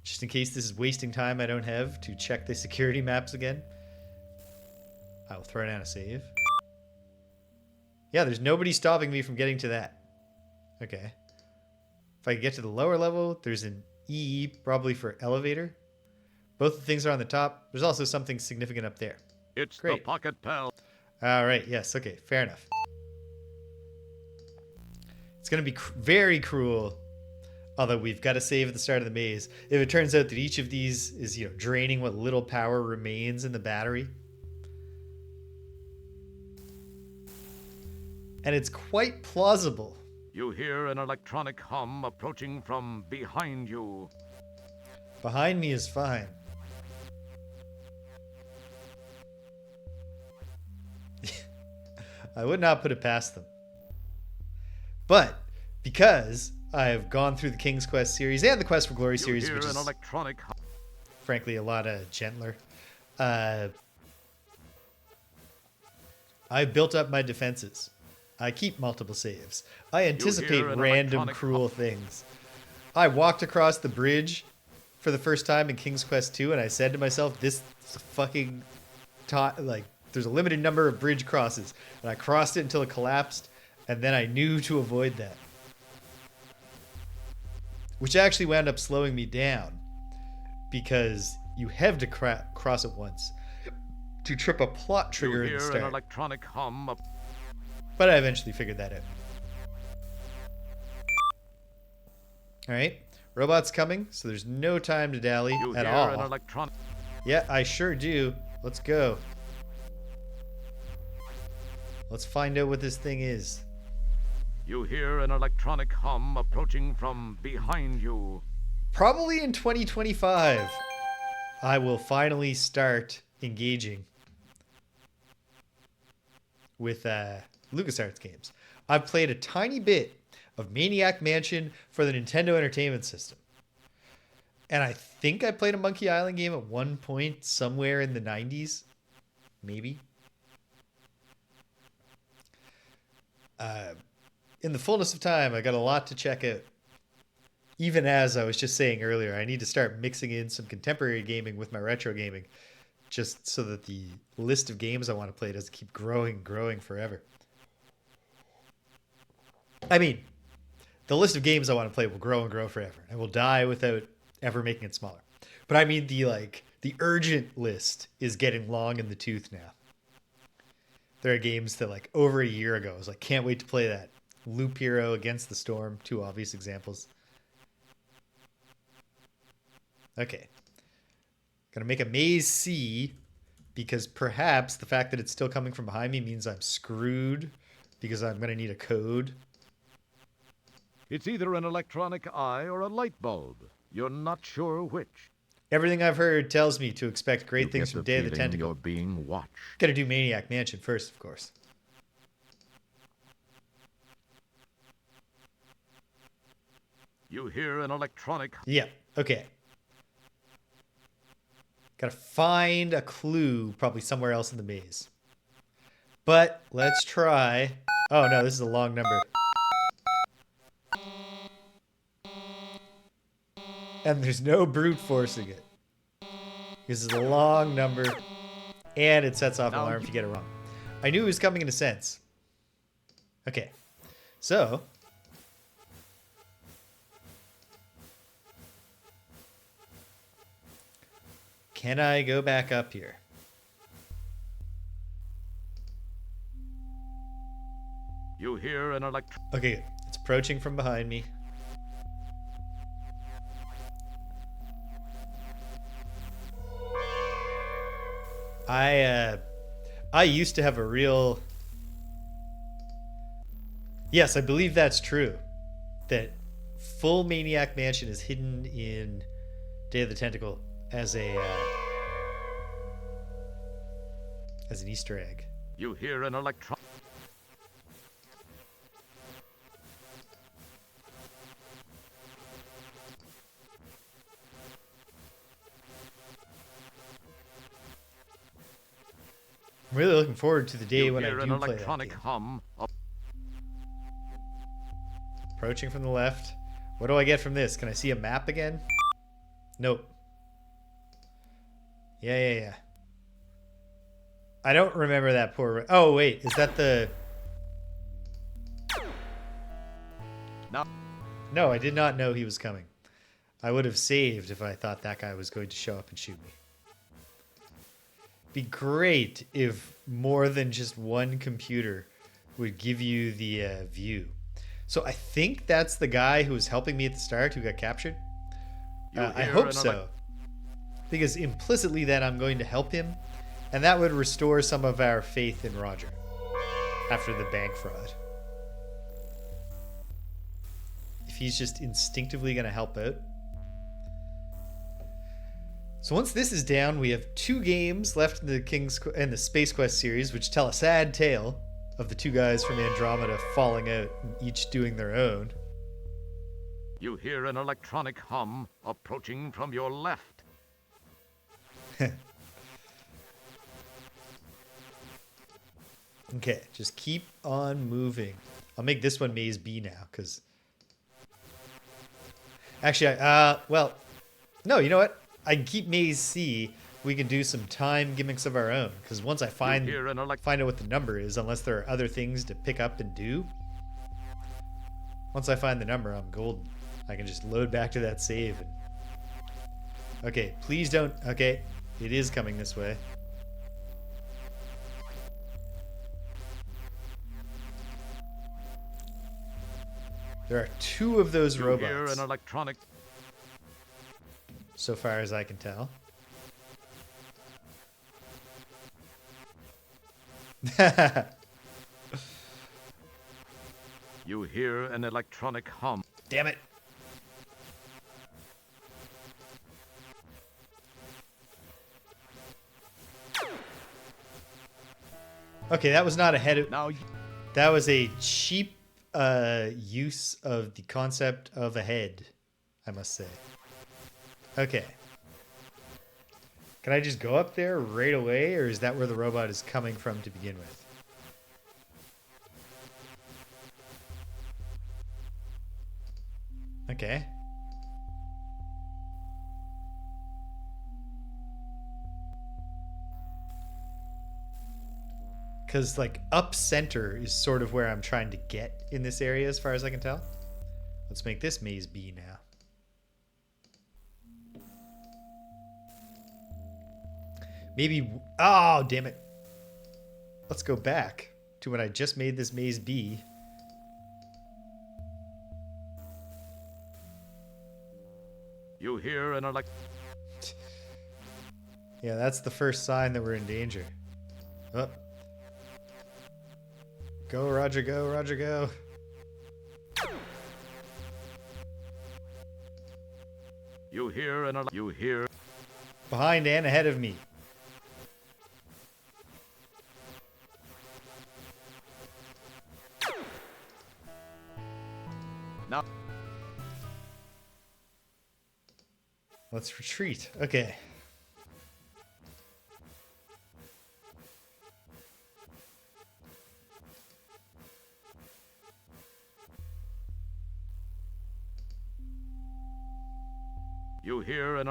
Just in case this is wasting time I don't have to check the security maps again, I will throw down a save. Yeah, there's nobody stopping me from getting to that. Okay. If I get to the lower level, there's an E, probably for elevator. Both the things are on the top. There's also something significant up there. It's Great. the Pocket Pal. All right, yes, okay, fair enough. It's going to be very cruel, although we've got to save at the start of the maze, if it turns out that each of these is, you know, draining what little power remains in the battery. And it's quite plausible. You hear an electronic hum approaching from behind you. Behind me is fine. I would not put it past them. But because I have gone through the King's Quest series and the Quest for Glory You series, hear which an is electronic hum. frankly a lot gentler, I built up my defenses. I keep multiple saves. I anticipate an random electronic cruel things. I walked across the bridge for the first time in King's Quest II, and I said to myself, this is fucking like, there's a limited number of bridge crosses. And I crossed it until it collapsed, and then I knew to avoid that. Which actually wound up slowing me down, because you have to cross it once to trip a plot trigger You in the hear start. an electronic hum. But I eventually figured that out. Alright, robot's coming, so there's no time to dally You at hear all. an electronic. Yeah, I sure do. Let's go. Let's find out what this thing is. You hear an electronic hum approaching from behind you. Probably in 2025, I will finally start engaging with LucasArts games. I've played a tiny bit of Maniac Mansion for the Nintendo Entertainment System. And I think I played a Monkey Island game at one point somewhere in the 90s. Maybe. In the fullness of time, I got a lot to check out. Even as I was just saying earlier, I need to start mixing in some contemporary gaming with my retro gaming, just so that the list of games I want to play doesn't keep growing and growing forever. I mean, the list of games I want to play will grow and grow forever. I will die without ever making it smaller. But I mean the urgent list is getting long in the tooth now. There are games that like over a year ago I was like, can't wait to play that. Loop Hero, Against the Storm, two obvious examples. Okay. Gonna make a maze C because perhaps the fact that it's still coming from behind me means I'm screwed because I'm gonna need a code. It's either an electronic eye or a light bulb. You're not sure which. Everything I've heard tells me to expect great You things get from the Day of the feeling Tentacle. You're being watched. Gotta do Maniac Mansion first, of course. You hear an electronic. Yeah, okay. Gotta find a clue probably somewhere else in the maze. But let's try. Oh no, this is a long number. And there's no brute forcing it. This is a long number. And it sets off an alarm if you get it wrong. I knew it was coming in a sense. Okay. So. Can I go back up here? You hear an Okay, good. It's approaching from behind me. I used to have a real... Yes, I believe that's true. That full Maniac Mansion is hidden in Day of the Tentacle as an Easter egg. You hear an electron. I'm really looking forward to the day You when I hear do an play that electronic game. hum. Approaching from the left. What do I get from this? Can I see a map again? Nope. Yeah. I don't remember that poor... Oh, wait. Is that the... No, I did not know he was coming. I would have saved if I thought that guy was going to show up and shoot me. Be great if more than just one computer would give you the view. So I think that's the guy who was helping me at the start who got captured. I hope so. Because implicitly then I'm going to help him. And that would restore some of our faith in Roger after the bank fraud. If he's just instinctively going to help out. So once this is down, we have 2 games left in the Space Quest series, which tell a sad tale of the 2 guys from Andromeda falling out and each doing their own. You hear an electronic hum approaching from your left. Okay, just keep on moving. I'll make this one Maze B now, because... Actually, well... No, you know what? I can keep Maze C. We can do some time gimmicks of our own, because once I find out what the number is, unless there are other things to pick up and do, once I find the number, I'm golden. I can just load back to that save. And... Okay, please don't... Okay, it is coming this way. There are 2 of those robots. You hear an electronic. So far as I can tell. You hear an electronic hum. Damn it. Okay, that was not a head of... Now That was a cheap use of the concept of a head, I must say. Okay. Can I just go up there right away, or is that where the robot is coming from to begin with? Okay. Because, like, up center is sort of where I'm trying to get in this area as far as I can tell. Let's make this maze B now. Maybe... Oh, damn it. Let's go back to when I just made this maze B. You hear an Yeah, that's the first sign that we're in danger. Oh. Go, Roger, go, Roger, go. You hear an you hear. Behind and ahead of me. Now. Let's retreat. Okay. You hear an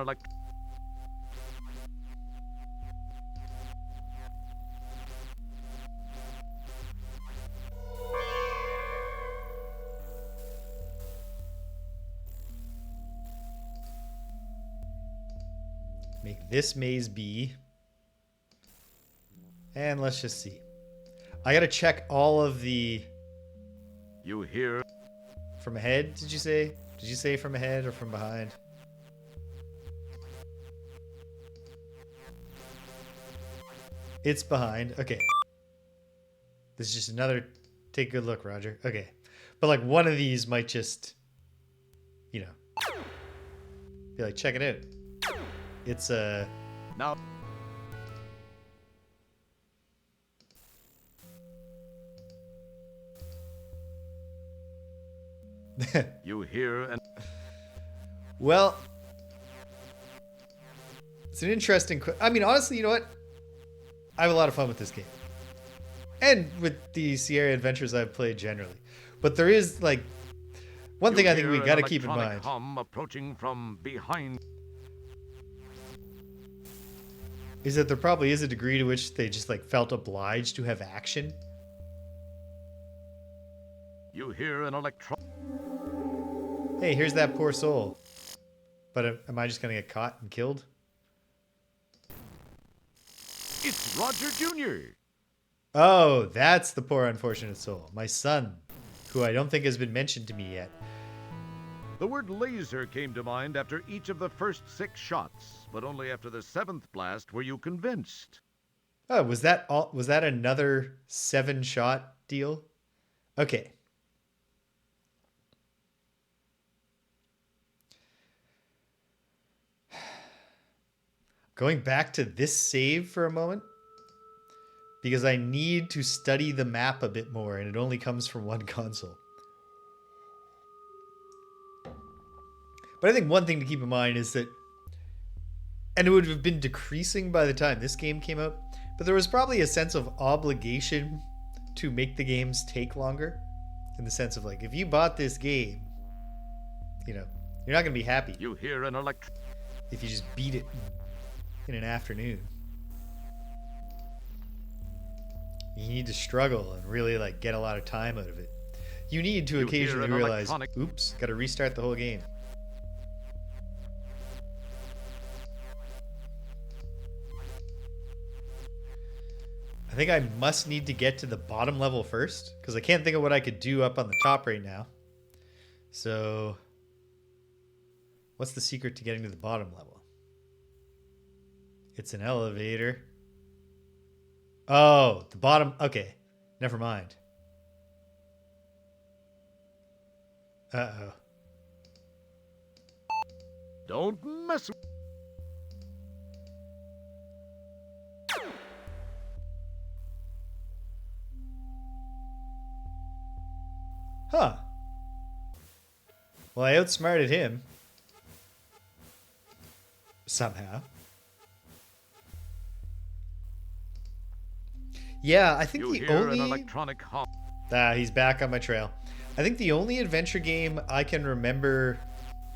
Make this maze B. And let's just see. I gotta check all of the... You hear... From ahead, did you say? Did you say from ahead or from behind? It's behind. Okay. This is just another... Take a good look, Roger. Okay. But, like, one of these might just... You know... Be like, check it out. It's a... Now... You hear an... Well... It's an interesting... I mean, honestly, you know what? I have a lot of fun with this game. And with the Sierra adventures I've played generally. But there is, like... One thing I think we gotta keep in mind... Hum approaching from behind... Is that there probably is a degree to which they just, like, felt obliged to have action. You hear an electron... Hey, here's that poor soul. But am I just gonna get caught and killed? It's Roger Jr. Oh, that's the poor unfortunate soul. My son, who I don't think has been mentioned to me yet. The word laser came to mind after each of the first 6 shots, but only after the 7th blast were you convinced. Oh, was that all? Was that another 7-shot deal? Okay. Going back to this save for a moment, because I need to study the map a bit more, and it only comes from one console. But I think one thing to keep in mind is that, and it would have been decreasing by the time this game came out, but there was probably a sense of obligation to make the games take longer, in the sense of, like, if you bought this game, you know, you're not going to be happy You hear an if you just beat it in an afternoon. You need to struggle and really, like, get a lot of time out of it. You need to You occasionally hear an realize, electronic- oops, got to restart the whole game. I think I must need to get to the bottom level first, because I can't think of what I could do up on the top right now. So, what's the secret to getting to the bottom level? It's an elevator. Oh, the bottom. Okay, never mind. Uh-oh. Don't mess with... Huh. Well, I outsmarted him. Somehow. Yeah, I think You the hear an only... electronic hum. He's back on my trail. I think the only adventure game I can remember,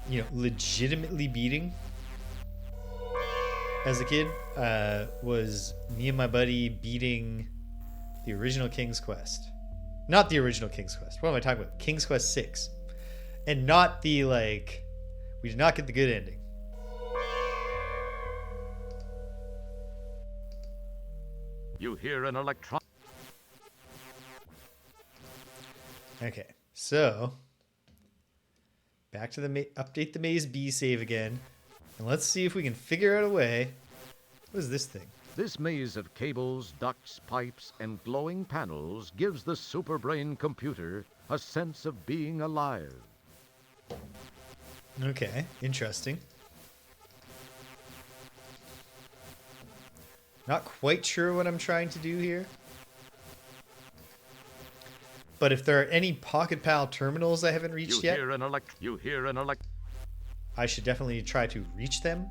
you know, legitimately beating as a kid was me and my buddy beating The original King's Quest. Not the original King's Quest. What am I talking about? King's Quest VI. And not the, like... We did not get the good ending. You hear an electron... Okay, so... Back to the... Update the Maze B save again. And let's see if we can figure out a way... What is this thing? This maze of cables, ducts, pipes, and glowing panels gives the superbrain computer a sense of being alive. Okay, interesting. Not quite sure what I'm trying to do here. But if there are any Pocket Pal terminals I haven't reached yet, I should definitely try to reach them.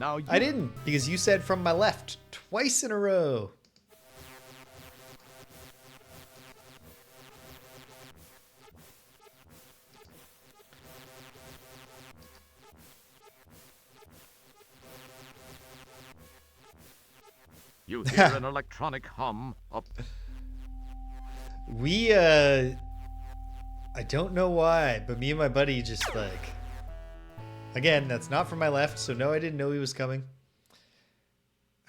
Now I didn't, because you said from my left twice in a row. You hear an electronic hum of... I don't know why, but me and my buddy just like... Again, that's not from my left, so no, I didn't know he was coming.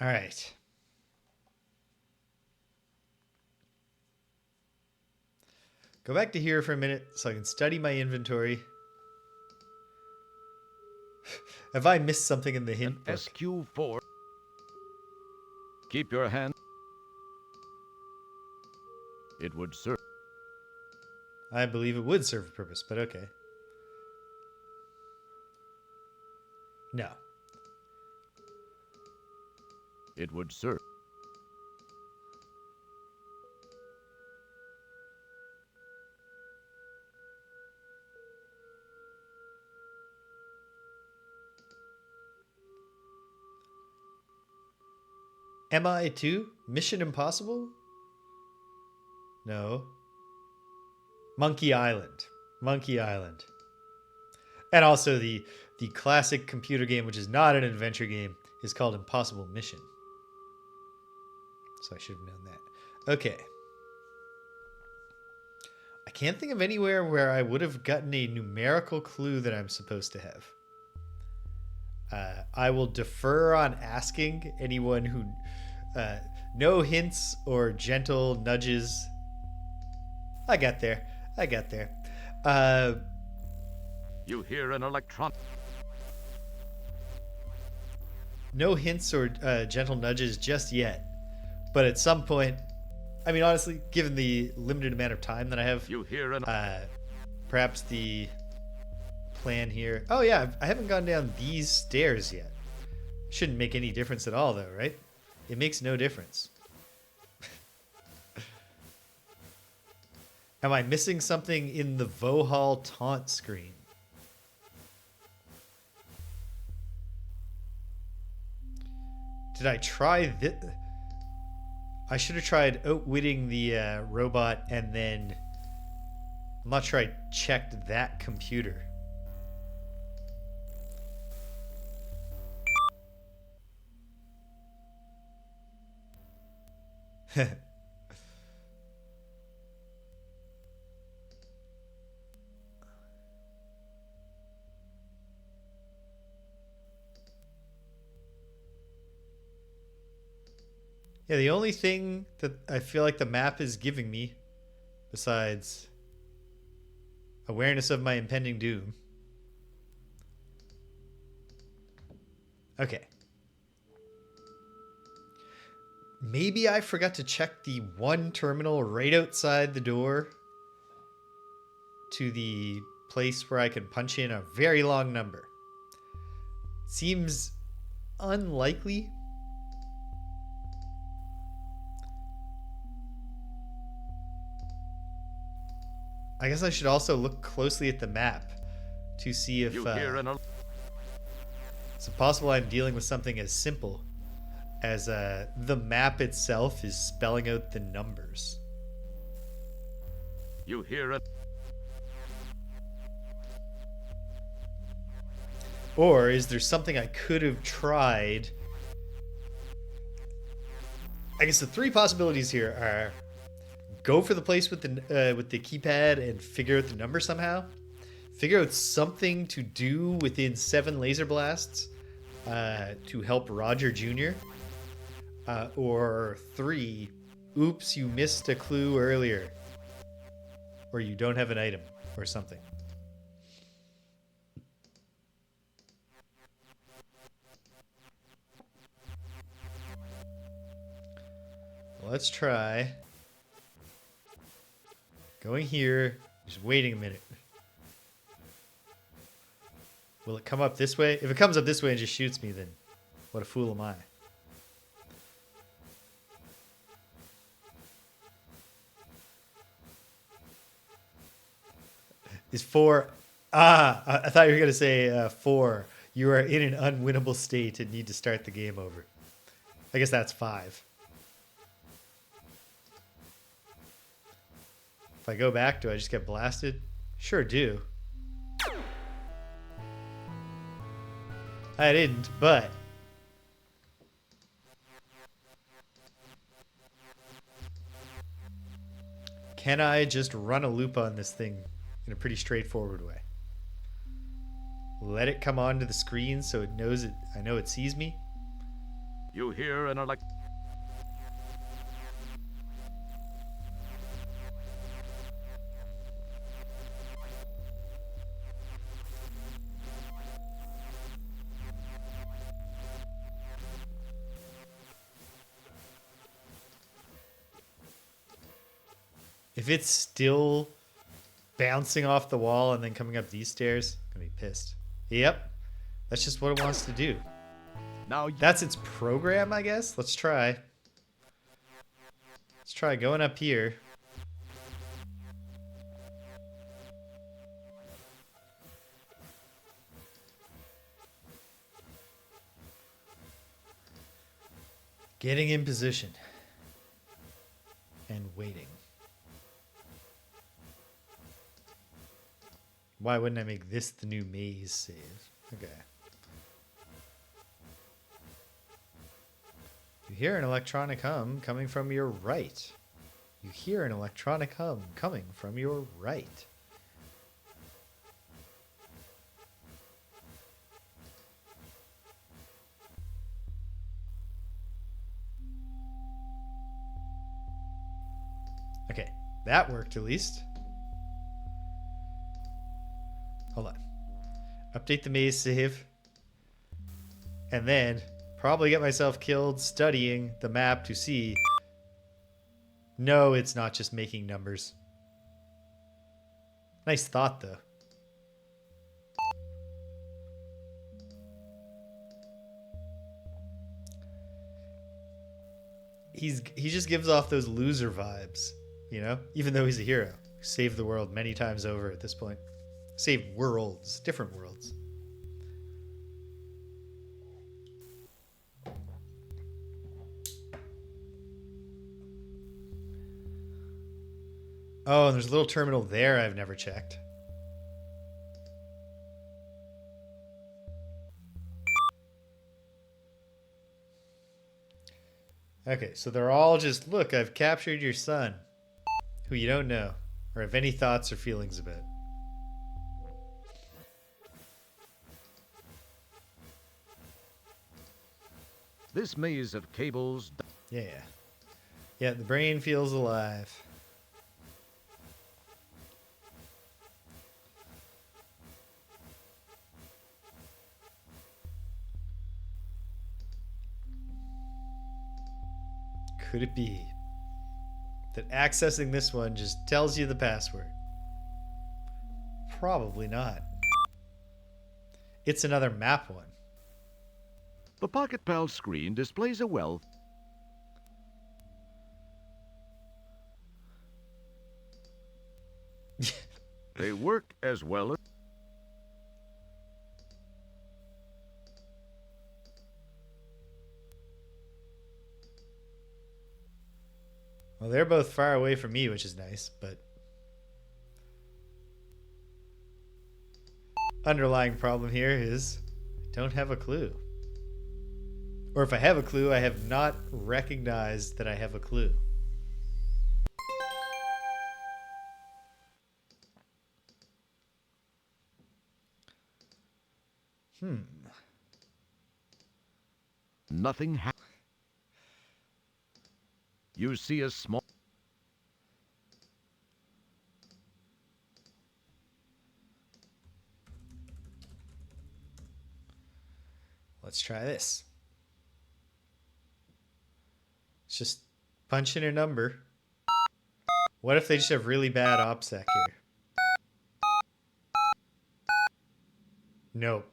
All right. Go back to here for a minute so I can study my inventory. Have I missed something in the hint book? SQ4. Keep your hand. It would serve. I believe it would serve a purpose, but okay. No. It would serve. MI2? Mission Impossible? No. Monkey Island. Monkey Island. And also the classic computer game, which is not an adventure game, is called Impossible Mission. So I should have known that. Okay. I can't think of anywhere where I would have gotten a numerical clue that I'm supposed to have. I will defer on asking anyone who... no hints or gentle nudges. I got there. I got there. You hear an electron... No hints or gentle nudges just yet. But at some point... I mean, honestly, given the limited amount of time that I have... You hear an... perhaps the plan here... Oh, yeah, I haven't gone down these stairs yet. Shouldn't make any difference at all, though, right? It makes no difference. Am I missing something in the Vohaul taunt screen? Did I try this? I should have tried outwitting the robot and then... I'm not sure I checked that computer. Yeah, the only thing that I feel like the map is giving me, besides awareness of my impending doom. Okay. Maybe I forgot to check the one terminal right outside the door to the place where I can punch in a very long number. Seems unlikely. I guess I should also look closely at the map to see if it's possible I'm dealing with something as simple as the map itself is spelling out the numbers. You hear it. Or is there something I could have tried I guess the three possibilities here are go for the place with the keypad and figure out the number somehow. Figure out something to do within 7 laser blasts to help Roger Jr. Or 3, oops, you missed a clue earlier. Or you don't have an item or something. Let's try going here, just waiting a minute. Will it come up this way? If it comes up this way and just shoots me, then what a fool am I? Is 4... I thought you were going to say 4. You are in an unwinnable state and need to start the game over. I guess that's 5. If I go back, do I just get blasted? Sure do. I didn't, but... Can I just run a loop on this thing in a pretty straightforward way? Let it come onto the screen so it knows it. I know it sees me. You hear an If it's still bouncing off the wall and then coming up these stairs, I'm gonna be pissed. Yep, that's just what it wants to do. Now That's its program, I guess. Let's try. Let's try going up here. Getting in position. And waiting. Why wouldn't I make this the new maze save? Okay. You hear an electronic hum coming from your right. You hear an electronic hum coming from your right. Okay, that worked at least. Hold on. Update the maze save. And then probably get myself killed studying the map to see. No, it's not just making numbers. Nice thought, though. He just gives off those loser vibes, you know? Even though he's a hero. Saved the world many times over at this point. Saved worlds, different worlds. Oh, and there's a little terminal there I've never checked. Okay, so they're all just, look, I've captured your son, who you don't know, or have any thoughts or feelings about. This maze of cables. Yeah. Yeah, the brain feels alive. Could it be that accessing this one just tells you the password? Probably not. It's another map one. The Pocket Pal screen displays a wealth. They work as well as. Well, they're both far away from me, which is nice, but underlying problem here is I don't have a clue. Or if I have a clue, I have not recognized that I have a clue. Nothing happens. You see a small... Let's try this. Let's just punch in a number. What if they just have really bad OPSEC here? Nope.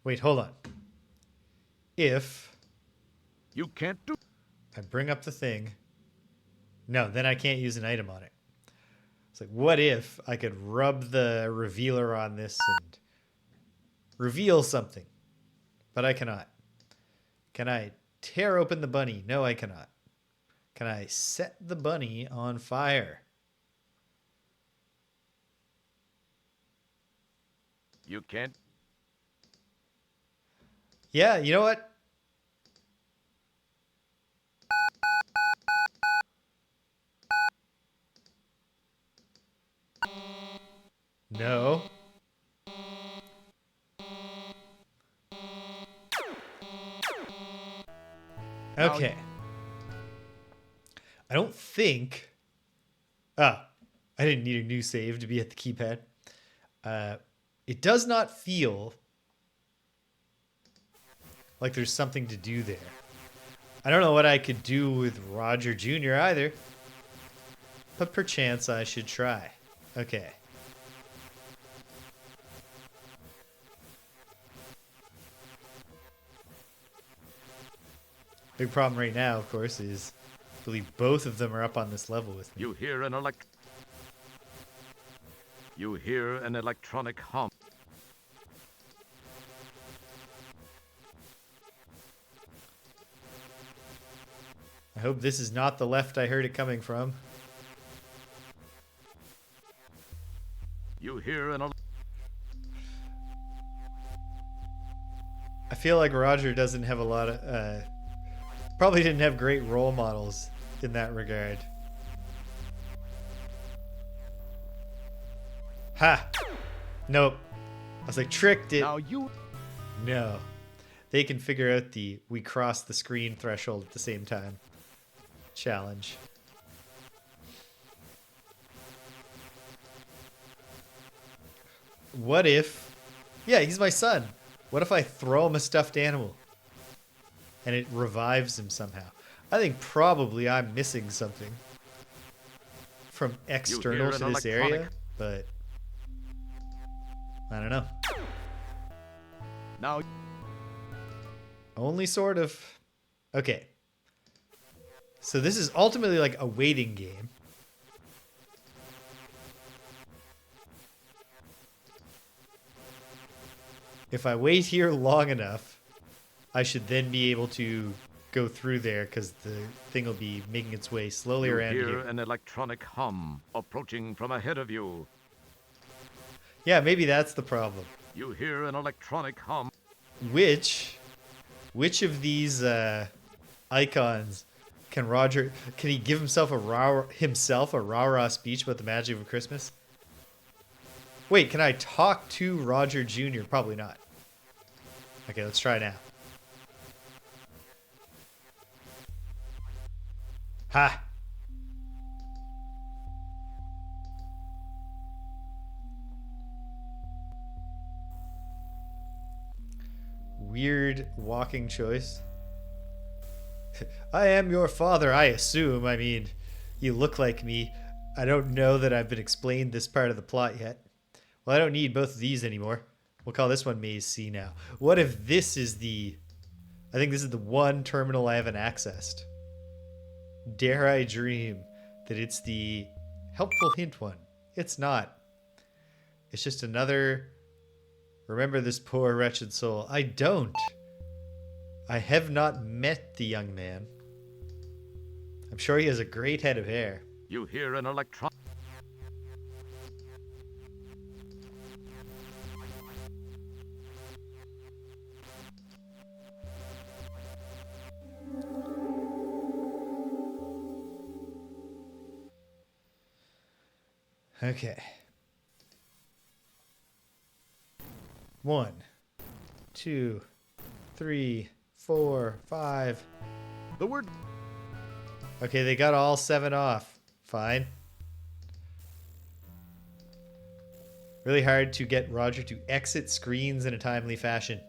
Wait, hold on. If You can't do... I bring up the thing, no, then I can't use an item on it. It's like, what if I could rub the revealer on this and reveal something? But I cannot. Can I tear open the bunny? No, I cannot. Can I set the bunny on fire? You can't... Yeah, you know what? No. Okay. I don't think... Ah, I didn't need a new save to be at the keypad. It does not feel like there's something to do there. I don't know what I could do with Roger Jr. either. But perchance I should try. Okay. Big problem right now, of course, is I believe both of them are up on this level with me. You hear an electronic hum. I hope this is not the left I heard it coming from. You hear an... I feel like Roger doesn't have a lot of... probably didn't have great role models in that regard. Ha! Nope. I was like, tricked it. Now you... No. They can figure out the we cross the screen threshold at the same time challenge. What if... Yeah, he's my son. What if I throw him a stuffed animal and it revives him somehow? I think probably I'm missing something from external to this area, but I don't know. Now... Only sort of. Okay. So this is ultimately like a waiting game. If I wait here long enough, I should then be able to go through there because the thing will be making its way slowly around You here. hear an electronic hum approaching from ahead of you. Yeah, maybe that's the problem. You hear an electronic hum. Which of these icons can Roger... Can he give himself a rah-rah speech about the magic of Christmas? Wait, can I talk to Roger Jr.? Probably not. Okay, let's try now. Ha! Weird walking choice. I am your father, I assume. I mean, you look like me. I don't know that I've been explained this part of the plot yet. Well, I don't need both of these anymore. We'll call this one Maze C now. What if this is the... I think this is the one terminal I haven't accessed. Dare I dream that it's the helpful hint one? It's not. It's just another... Remember this poor wretched soul. I don't. I have not met the young man. I'm sure he has a great head of hair. You hear an electron... Okay. 1, 2, 3, 4, 5. The word Okay, they got all 7 off. Fine. Really hard to get Roger to exit screens in a timely fashion.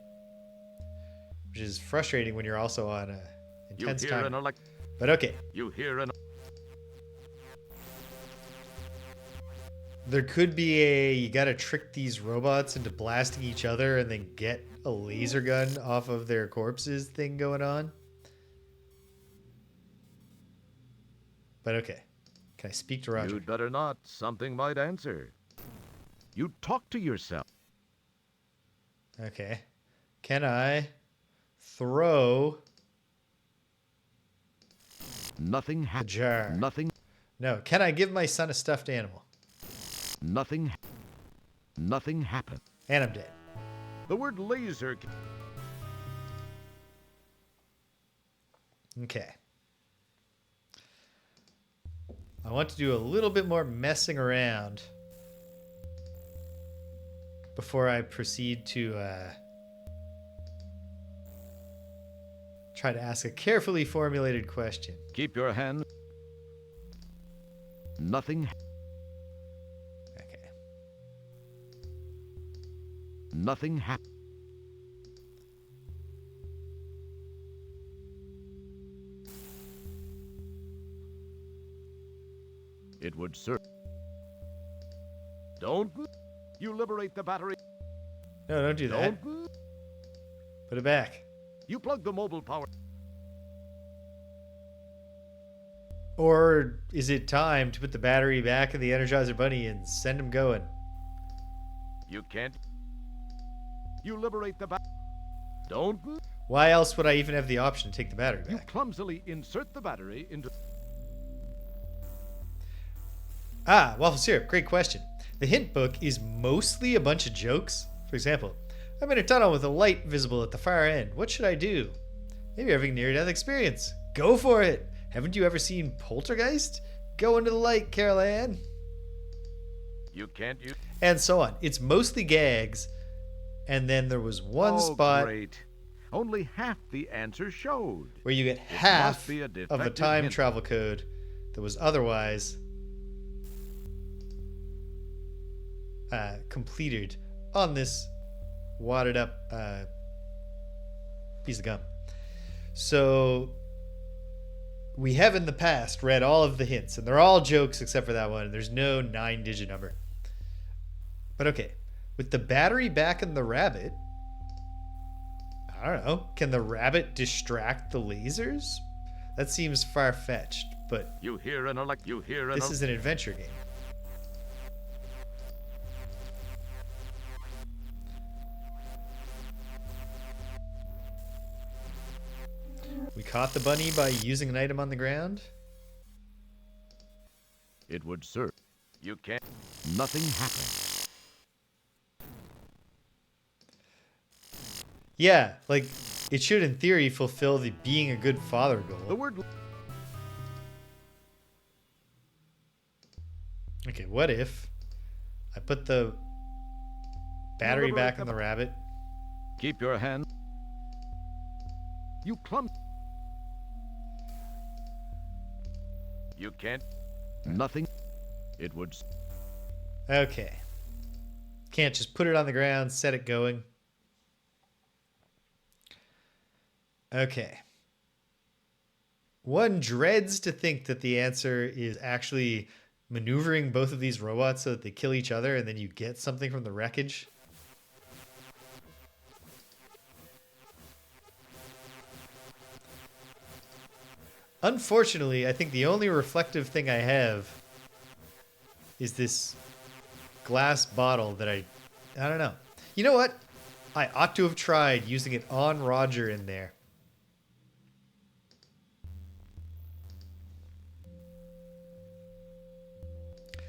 Which is frustrating when you're also on a intense you hear timer. an But okay. You hear an There could be you gotta trick these robots into blasting each other and then get a laser gun off of their corpses thing going on. But okay. Can I speak to Roger? You'd better not. Something might answer. You talk to yourself. Okay. Can I throw Nothing the happened. jar? Nothing. No. Can I give my son a stuffed animal? Nothing. Nothing happened. And I'm dead. The word laser. Okay. I want to do a little bit more messing around before I proceed to try to ask a carefully formulated question. Keep your hand. Nothing. Okay. Nothing happened. It would serve. Don't. You liberate the battery. No, don't do that. Don't. Put it back. You plug the mobile power. Or is it time to put the battery back in the Energizer Bunny and send him going? You can't. You liberate the battery. Don't. Why else would I even have the option to take the battery You back? clumsily insert the battery into. Ah, waffle syrup. Great question. The hint book is mostly a bunch of jokes. For example, I'm in a tunnel with a light visible at the far end. What should I do? Maybe you're having a near-death experience. Go for it. Haven't you ever seen Poltergeist? Go into the light, Carol Ann. You can't use. And so on. It's mostly gags. And then there was one spot Great. Only half the answer showed. where you get must half be a of the defective time hint. travel code that was otherwise completed on this wadded up piece of gum. So we have in the past read all of the hints, and they're all jokes except for that one. There's no 9-digit number. But okay, with the battery back in the rabbit, I don't know, can the rabbit distract the lasers? That seems far-fetched, but You hear an elect. You hear an. this is an adventure game. We caught the bunny by using an item on the ground. It would serve. You can't. Nothing happened. Yeah, like, it should in theory fulfill the being a good father The goal. word. Okay, what if I put the battery back in the rabbit? Keep your hand. You clump. You can't. Nothing. It would. Okay. Can't just put it on the ground, set it going. Okay. One dreads to think that the answer is actually maneuvering both of these robots so that they kill each other and then you get something from the wreckage. Unfortunately, I think the only reflective thing I have is this glass bottle that I don't know. You know what? I ought to have tried using it on Roger in there.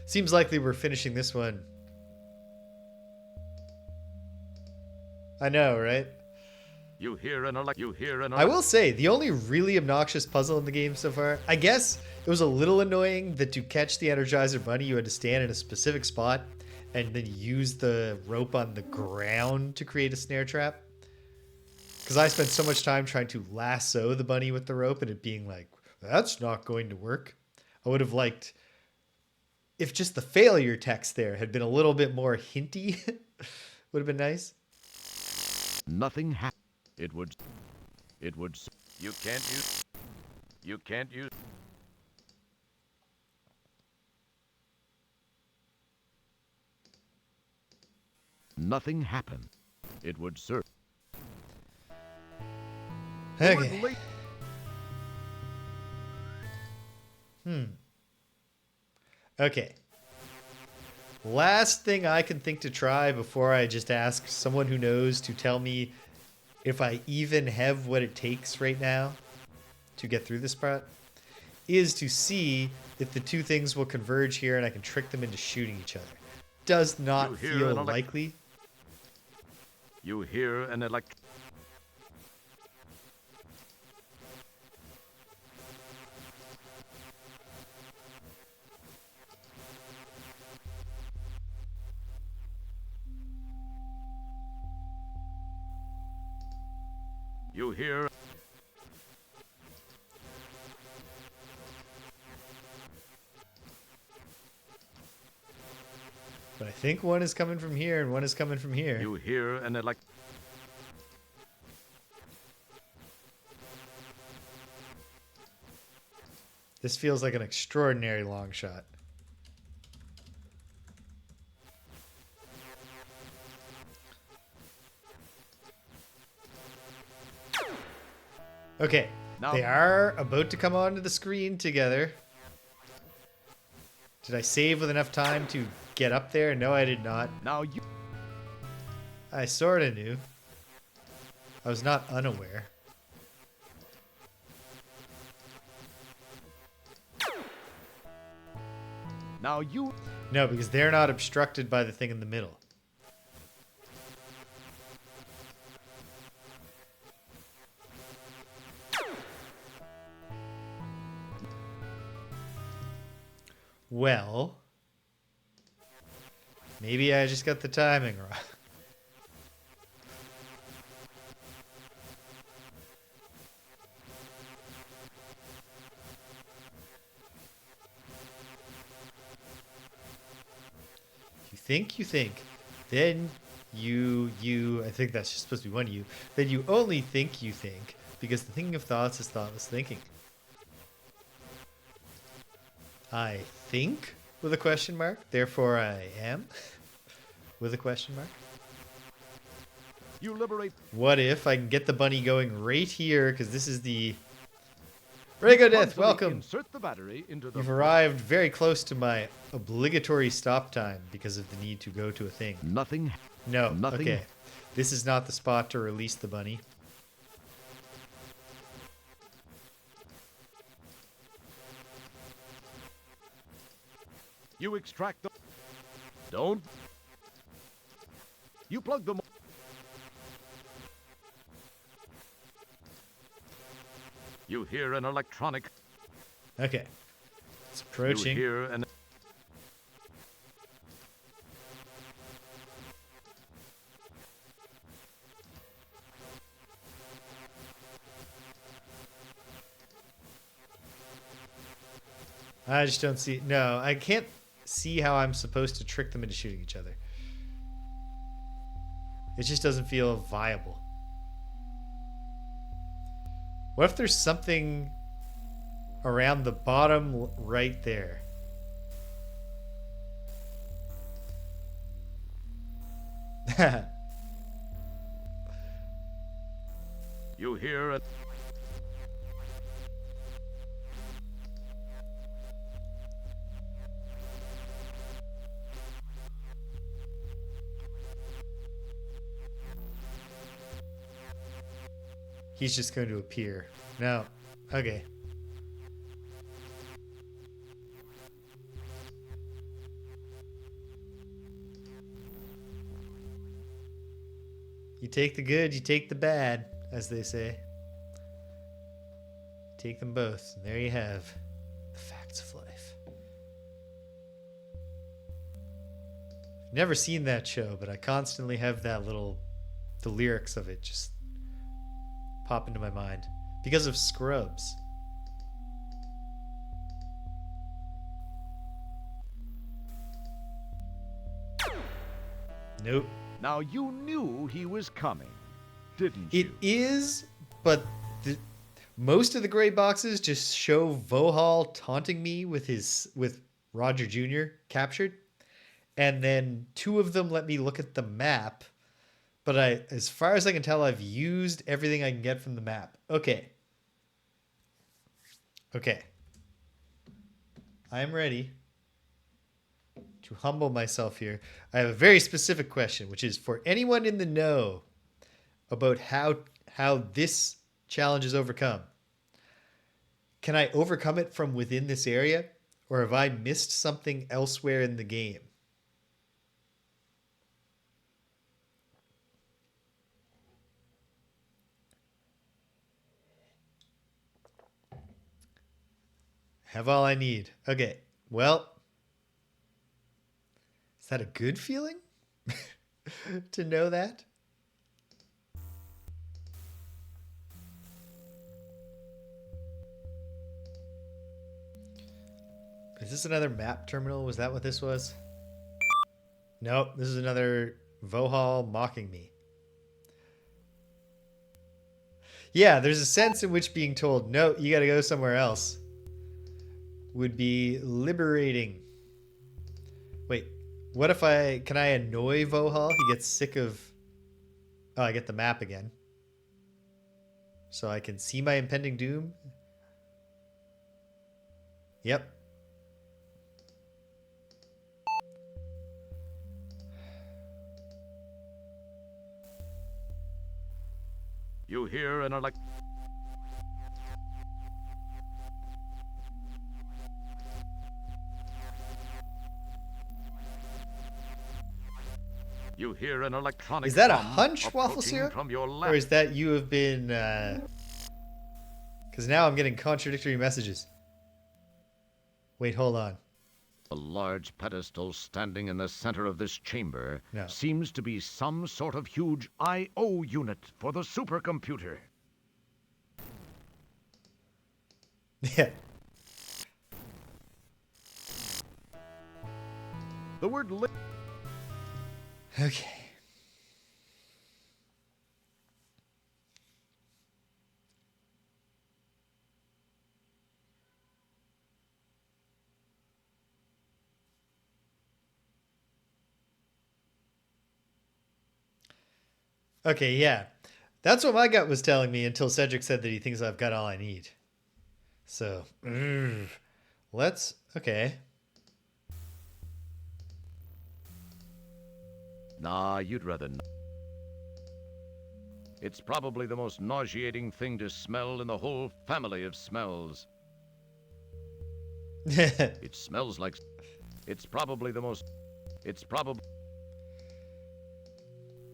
Seems likely we're finishing this one. I know, right? You hear an elect. You hear an. I will say, the only really obnoxious puzzle in the game so far, I guess It was a little annoying that to catch the Energizer Bunny, you had to stand in a specific spot and then use the rope on the ground to create a snare trap. Because I spent so much time trying to lasso the bunny with the rope and it being like, that's not going to work. I would have liked if just the failure text there had been a little bit more hinty. Would have been nice. Nothing happened. It would. You can't use. Nothing happened. It would serve. Okay. Okay. Last thing I can think to try before I just ask someone who knows to tell me if I even have what it takes right now to get through this part is to see if the two things will converge here and I can trick them into shooting each other. Does not feel likely. You hear an You hear. But I think one is coming from here and one is coming from here. You hear an This feels like an extraordinary long shot. Okay, Now- they are about to come onto the screen together. Did I save with enough time to get up there? No, I did not. Now you. I sort of knew. I was not unaware. Now you. No, because they're not obstructed by the thing in the middle. Well, maybe I just got the timing wrong. You think, then I think that's just supposed to be one you, then you only think you think, because the thinking of thoughts is thoughtless thinking. I think with a question mark, therefore I am with a question mark. You liberate. What if I can get the bunny going right here, because this is the... Rego Death, Constantly welcome! Insert the battery into the. You've arrived very close to my obligatory stop time because of the need to go to a thing. Nothing. No, Nothing. okay. This is not the spot to release the bunny. You extract the. Don't. You plug them. You hear an electronic. Okay. It's You approaching. hear an. I just don't see... No, I can't see how I'm supposed to trick them into shooting each other. It just doesn't feel viable. What if there's something around the bottom right there? You hear a. He's just going to appear. No. Okay. You take the good, you take the bad, as they say. Take them both. And there you have the fact. Pockets of Life. Never seen that show, but I constantly have the lyrics of it just pop into my mind because of Scrubs. Nope. Now you knew he was coming, didn't It you? is, but most of the gray boxes just show Vohaul taunting me with Roger Jr. captured, and then 2 of them let me look at the map. But as far as I can tell, I've used everything I can get from the map. Okay. I am ready to humble myself here. I have a very specific question, which is for anyone in the know about how this challenge is overcome. Can I overcome it from within this area, or have I missed something elsewhere in the game? Have all I need. Okay, well, is that a good feeling to know that? Is this another map terminal? Was that what this was? Nope, this is another Vohaul mocking me. Yeah, there's a sense in which being told, no, you gotta go somewhere else, would be liberating. Wait, what if can I annoy Vohaul? He gets sick of... Oh, I get the map again. So I can see my impending doom? Yep. You hear an You hear an electronic. Is that a hum hunch, Waffle approaching Syrup? from your Or left. is that you have been... Because now I'm getting contradictory messages. Wait, hold on. A large pedestal standing in the center of this chamber No. seems to be some sort of huge I/O unit for the supercomputer. Yeah. The word Okay. Okay, yeah. That's what my gut was telling me until Cedric said that he thinks I've got all I need. So, let's... Okay. Nah, you'd rather not. It's probably the most nauseating thing to smell in the whole family of smells. It smells like... It's probably the most... It's probably...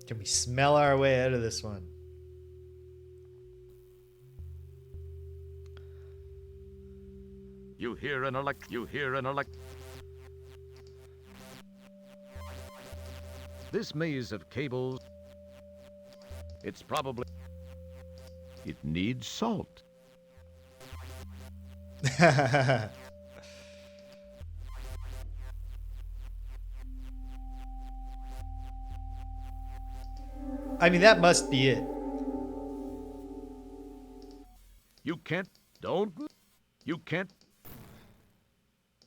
Can we smell our way out of this one? You hear an This maze of cables... It's probably... It needs salt. I mean, that must be it. You can't... Don't... You can't...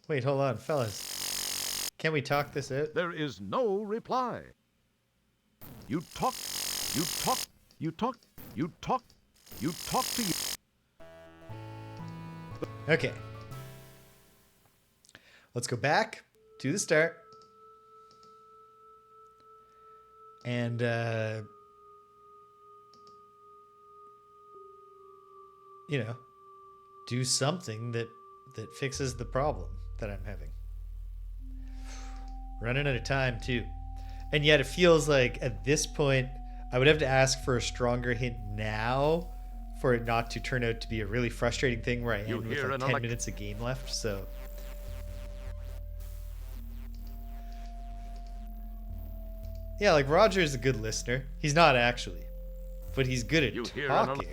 Wait, hold on, fellas. Can we talk this out? There is no reply. You talk to you. Okay. Let's go back to the start. And, you know, do something that fixes the problem that I'm having. Running out of time, too. And yet it feels like at this point, I would have to ask for a stronger hint now for it not to turn out to be a really frustrating thing where I end with like 10 minutes of game left. So Yeah, like Roger is a good listener. He's not actually, but he's good at You hear an talking.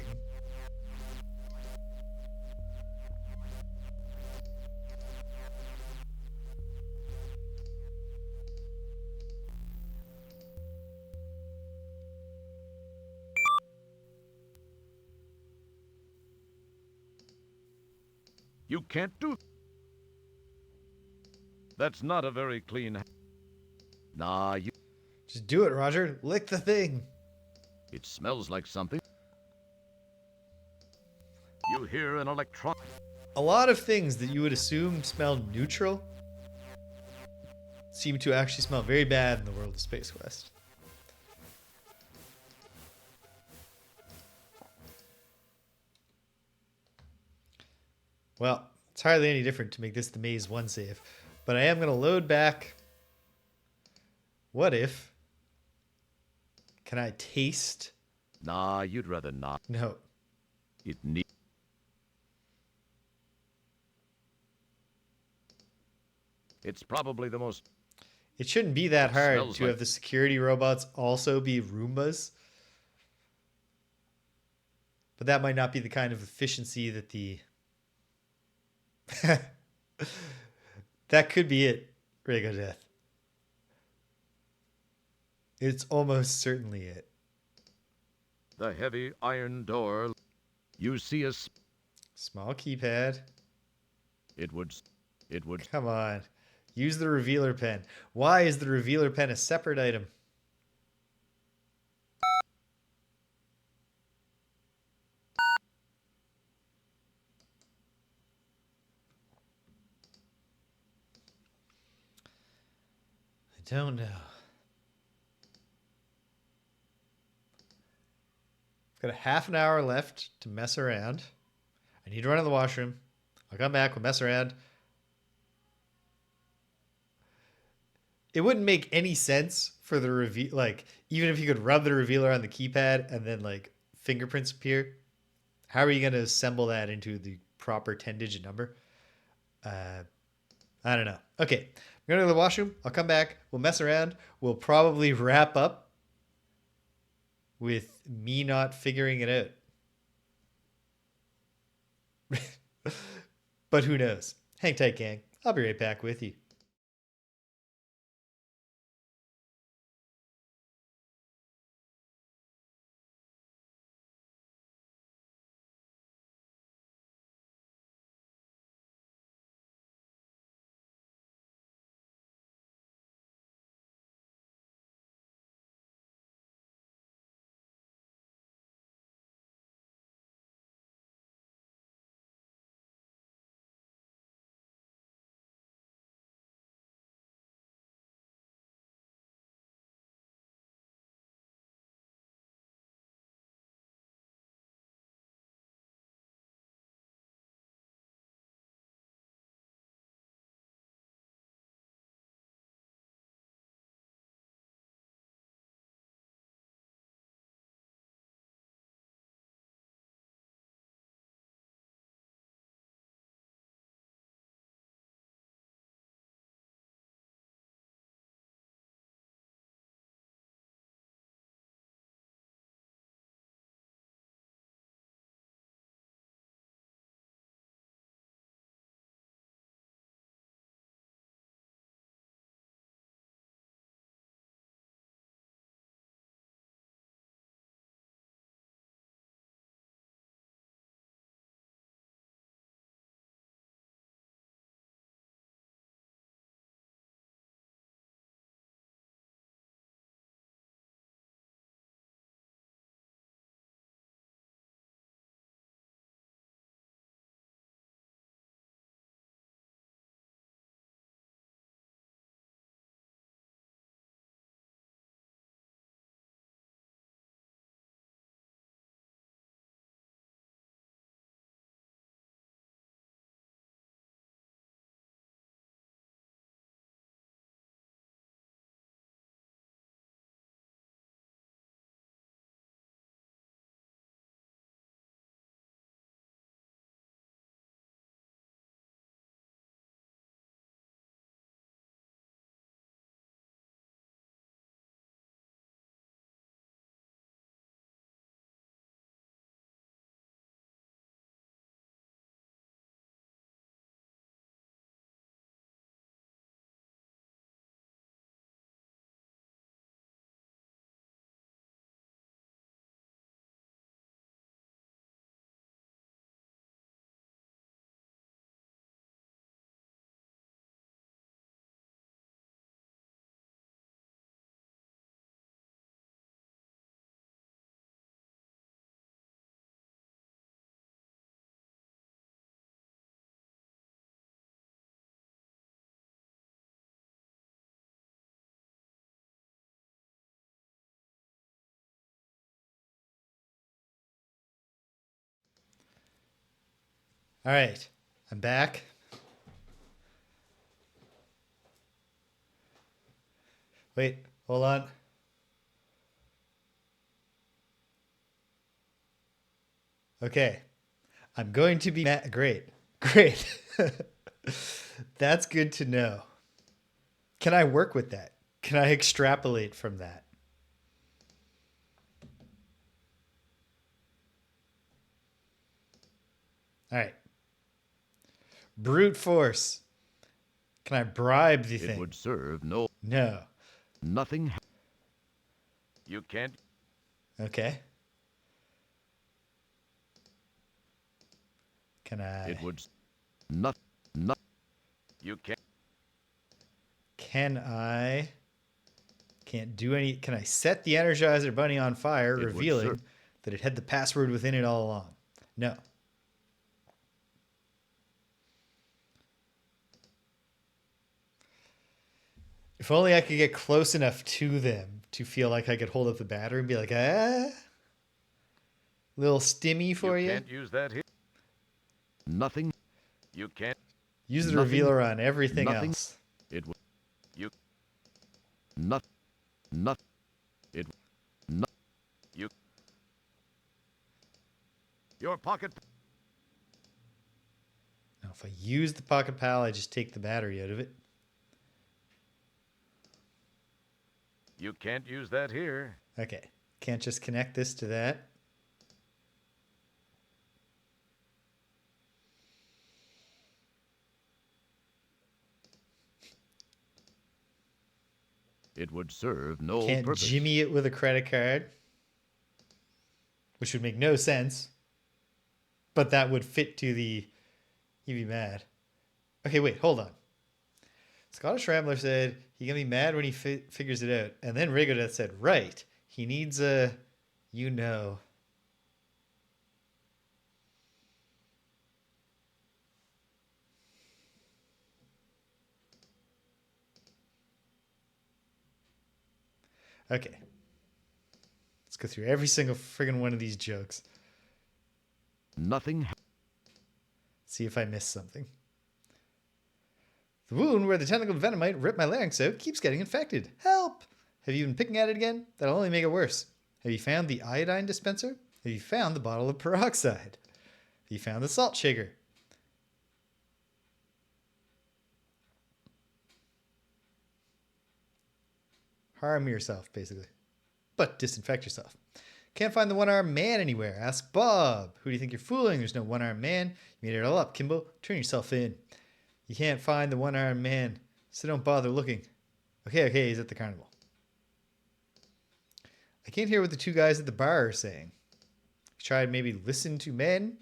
You can't do. That's not a very clean. Nah, you. Just do it, Roger. Lick the thing. It smells like something. You hear an electron. A lot of things that you would assume smell neutral seem to actually smell very bad in the world of Space Quest. Well, it's hardly any different to make this the Maze 1 save, but I am going to load back. What if? Can I taste? Nah, you'd rather not. No. It need. It's probably the most. It shouldn't be that hard Smells to like- have the security robots also be Roombas. But that might not be the kind of efficiency that the... That could be it, Rego Death. It's almost certainly it. The heavy iron door. You see a. Small keypad. It would. It would. Come on. Use the revealer pen. Why is the revealer pen a separate item? I don't know. I've got a half an hour left to mess around. I need to run to the washroom. I'll come back, we'll mess around. It wouldn't make any sense for the reveal, like, even if you could rub the revealer on the keypad and then, like, fingerprints appear. How are you going to assemble that into the proper 10-digit number? I don't know. Okay, I'm going to go to the washroom. I'll come back. We'll mess around. We'll probably wrap up with me not figuring it out. But who knows? Hang tight, gang. I'll be right back with you. All right. I'm back. Wait, hold on. Okay. I'm going to be great. Great. That's good to know. Can I work with that? Can I extrapolate from that? All right. Brute force. Can I bribe the It thing? would serve No. nothing. You can't. Okay. Can I? It would not. You can't. Can I? Can't do any. Can I set the Energizer Bunny on fire, It would revealing serve. that it had the password within it all along? No. If only I could get close enough to them to feel like I could hold up the battery and be like, ah, little stimmy for you. Can't use that here. Nothing. You can't. Use the nothing- revealer on everything nothing- else. It would. You. Not. It. Not. You. Your pocket. Now, if I use the Pocket Pal, I just take the battery out of it. You can't use that here. Okay. Can't just connect this to that. It would serve no Can't purpose. jimmy it with a credit card, which would make no sense. But that would fit to the he'd be mad. Okay, wait, hold on. Scottish Rambler said he can be mad when he figures it out. And then Rigodet said, right, he needs a, you know. Okay. Let's go through every single friggin' one of these jokes. Nothing. See if I missed something. The wound where the tentacled venomite ripped my larynx out keeps getting infected. Help! Have you been picking at it again? That'll only make it worse. Have you found the iodine dispenser? Have you found the bottle of peroxide? Have you found the salt shaker? Harm yourself, basically. But disinfect yourself. Can't find the one-armed man anywhere. Ask Bob. Who do you think you're fooling? There's no one-armed man. You made it all up, Kimbo. Turn yourself in. You can't find the one-armed man, so don't bother looking. Okay, he's at the carnival. I can't hear what the two guys at the bar are saying. Tried maybe listen to men?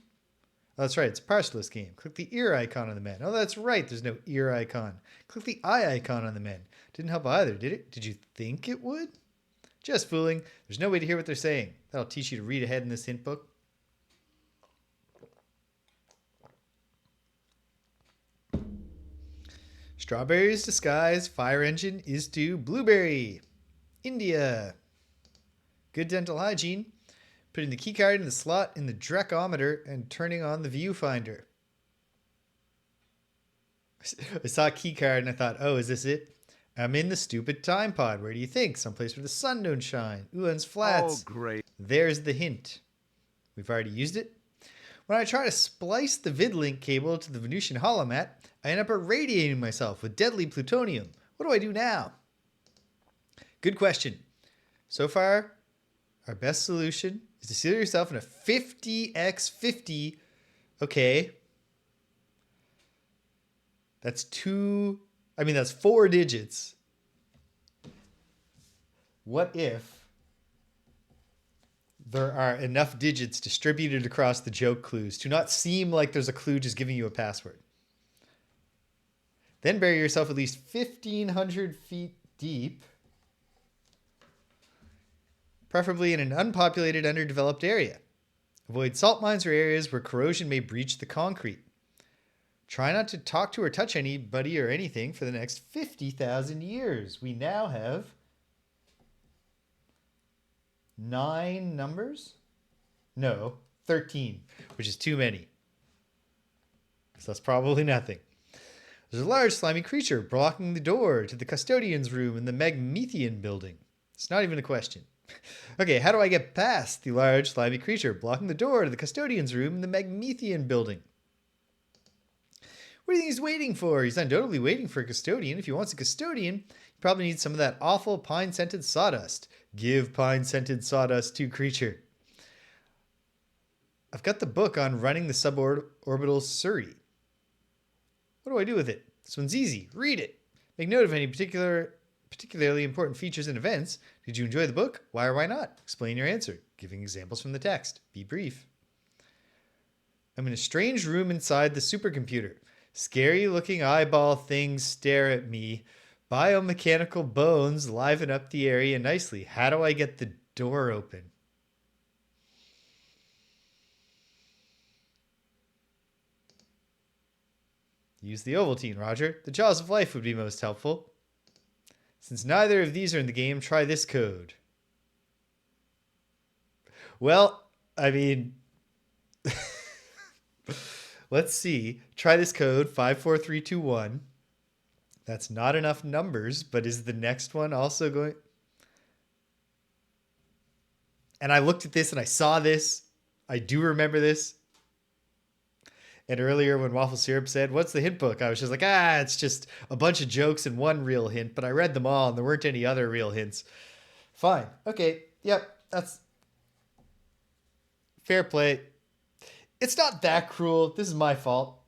Oh, that's right, it's a partialist game. Click the ear icon on the men. Oh, that's right, there's no ear icon. Click the eye icon on the men. Didn't help either, did it? Did you think it would? Just fooling. There's no way to hear what they're saying. That'll teach you to read ahead in this hint book. Strawberries disguise fire engine is to blueberry. India. Good dental hygiene. Putting the keycard in the slot in the dracometer and turning on the viewfinder. I saw a keycard and I thought, oh, is this it? I'm in the stupid time pod. Where do you think? Someplace where the sun don't shine. Ulan's Flats. Oh, great. There's the hint. We've already used it. When I try to splice the vidlink cable to the Venusian holomat, I end up irradiating myself with deadly plutonium. What do I do now? Good question. So far, our best solution is to seal yourself in a 50x50. Okay. That's that's 4 digits. What if there are enough digits distributed across the joke clues to not seem like there's a clue just giving you a password? Then bury yourself at least 1,500 feet deep, preferably in an unpopulated, underdeveloped area. Avoid salt mines or areas where corrosion may breach the concrete. Try not to talk to or touch anybody or anything for the next 50,000 years. We now have 9 numbers? No, 13, which is too many. So that's probably nothing. There's a large slimy creature blocking the door to the custodian's room in the Magmethian building. It's not even a question. Okay, how do I get past the large slimy creature blocking the door to the custodian's room in the Magmethian building? What do you think he's waiting for? He's undoubtedly waiting for a custodian. If he wants a custodian, he probably needs some of that awful pine-scented sawdust. Give pine-scented sawdust to creature. I've got the book on running the suborbital Surrey. What do I do with it? This one's easy. Read it. Make note of any particularly important features and events. Did you enjoy the book? Why or why not? Explain your answer, giving examples from the text. Be brief. I'm in a strange room inside the supercomputer. Scary looking eyeball things stare at me. Biomechanical bones liven up the area nicely. How do I get the door open? Use the Ovaltine, Roger. The Jaws of Life would be most helpful. Since neither of these are in the game, try this code. Well, I mean, let's see. Try this code, 54321. That's not enough numbers, but is the next one also going? And I looked at this and I saw this. I do remember this. And earlier when Waffle Syrup said, what's the hint book? I was just like, it's just a bunch of jokes and one real hint. But I read them all and there weren't any other real hints. Fine. Okay. Yep. That's fair play. It's not that cruel. This is my fault.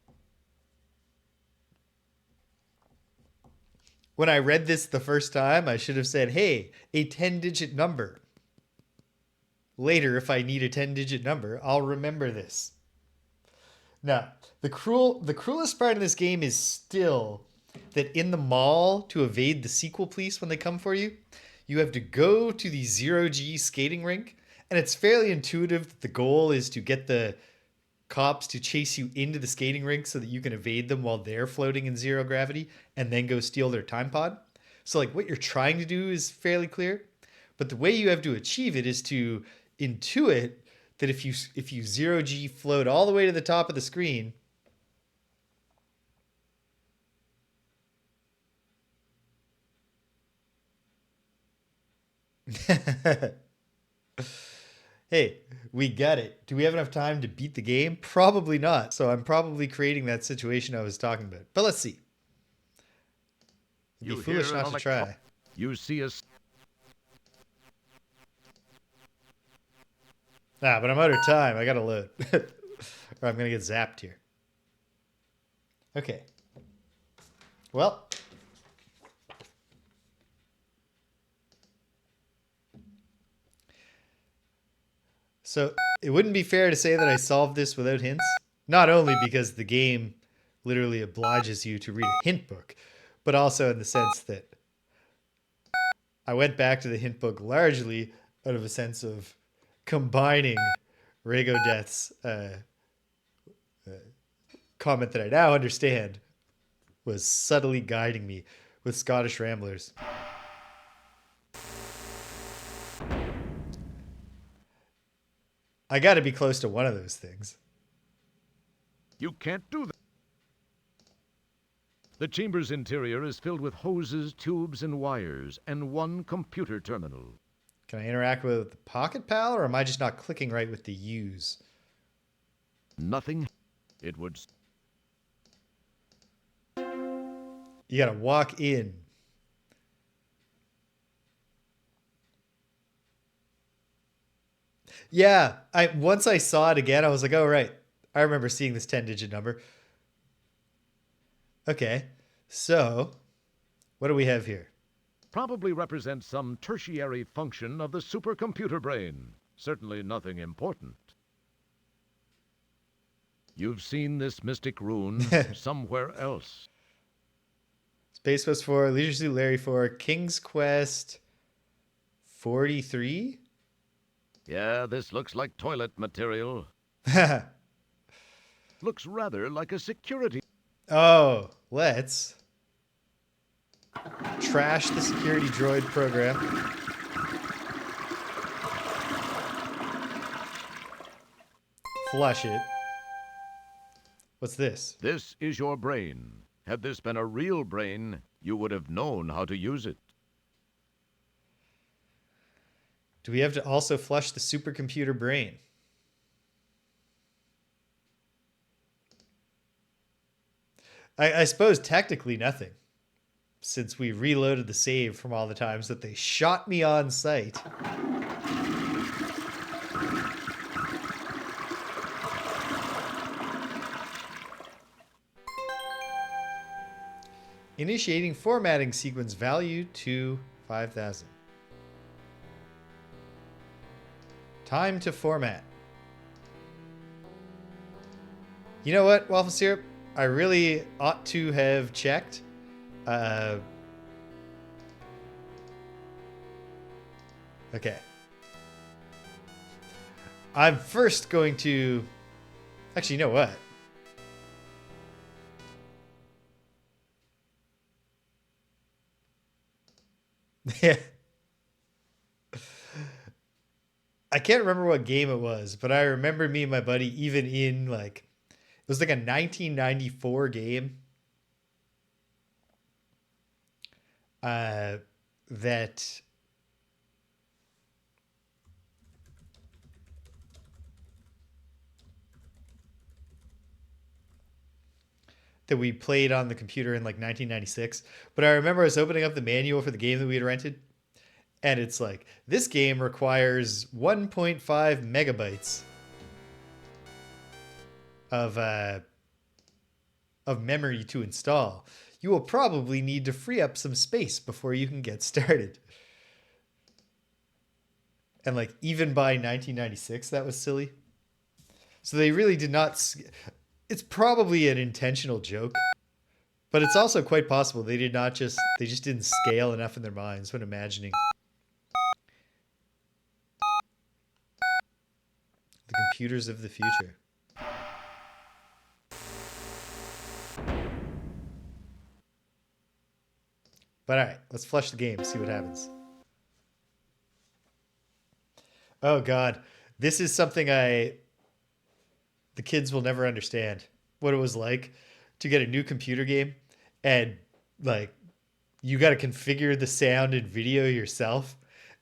When I read this the first time, I should have said, hey, a 10-digit number. Later, if I need a 10-digit number, I'll remember this. Now, the cruelest part of this game is still that in the mall, to evade the sequel police when they come for you, you have to go to the 0G skating rink, and it's fairly intuitive that the goal is to get the cops to chase you into the skating rink so that you can evade them while they're floating in zero gravity and then go steal their time pod. So like what you're trying to do is fairly clear, but the way you have to achieve it is to intuit that if you 0G float all the way to the top of the screen, hey, we got it. Do we have enough time to beat the game? Probably not. So I'm probably creating that situation I was talking about. But let's see. It'd be foolish not to try. You see a... But I'm out of time. I gotta load. Or I'm gonna get zapped here. Okay. Well. So it wouldn't be fair to say that I solved this without hints. Not only because the game literally obliges you to read a hint book, but also in the sense that I went back to the hint book largely out of a sense of combining Rago Death's comment that I now understand was subtly guiding me with Scottish Ramblers. I got to be close to one of those things. You can't do that. The chamber's interior is filled with hoses, tubes, and wires, and one computer terminal. Can I interact with the Pocket Pal, or am I just not clicking right with the U's? Nothing. It would... You gotta walk in. Yeah, once I saw it again, I was like, oh, right. I remember seeing this 10-digit number. Okay, so what do we have here? Probably represents some tertiary function of the supercomputer brain. Certainly nothing important. You've seen this mystic rune somewhere else. Space Quest 4, Leisure Suit Larry 4, King's Quest 43? Yeah, this looks like toilet material. Looks rather like a security... Oh, let's trash the security droid program. Flush it. What's this? This is your brain. Had this been a real brain, you would have known how to use it. Do we have to also flush the supercomputer brain? I suppose technically nothing, since we reloaded the save from all the times that they shot me on sight. Initiating formatting sequence value to 5,000. Time to format. You know what, Waffle Syrup? I really ought to have checked. Okay. I'm first going to... Actually, you know what? Yeah. I can't remember what game it was, but I remember me and my buddy even in like... It was like a 1994 game that we played on the computer in like 1996. But I remember us opening up the manual for the game that we had rented, and it's like, this game requires 1.5 megabytes of memory to install. You will probably need to free up some space before you can get started. And like, even by 1996, that was silly. So they really did not... It's probably an intentional joke, but it's also quite possible they just didn't scale enough in their minds when imagining the computers of the future. But all right, let's flush the game, see what happens. Oh God, this is something the kids will never understand, what it was like to get a new computer game and like you got to configure the sound and video yourself.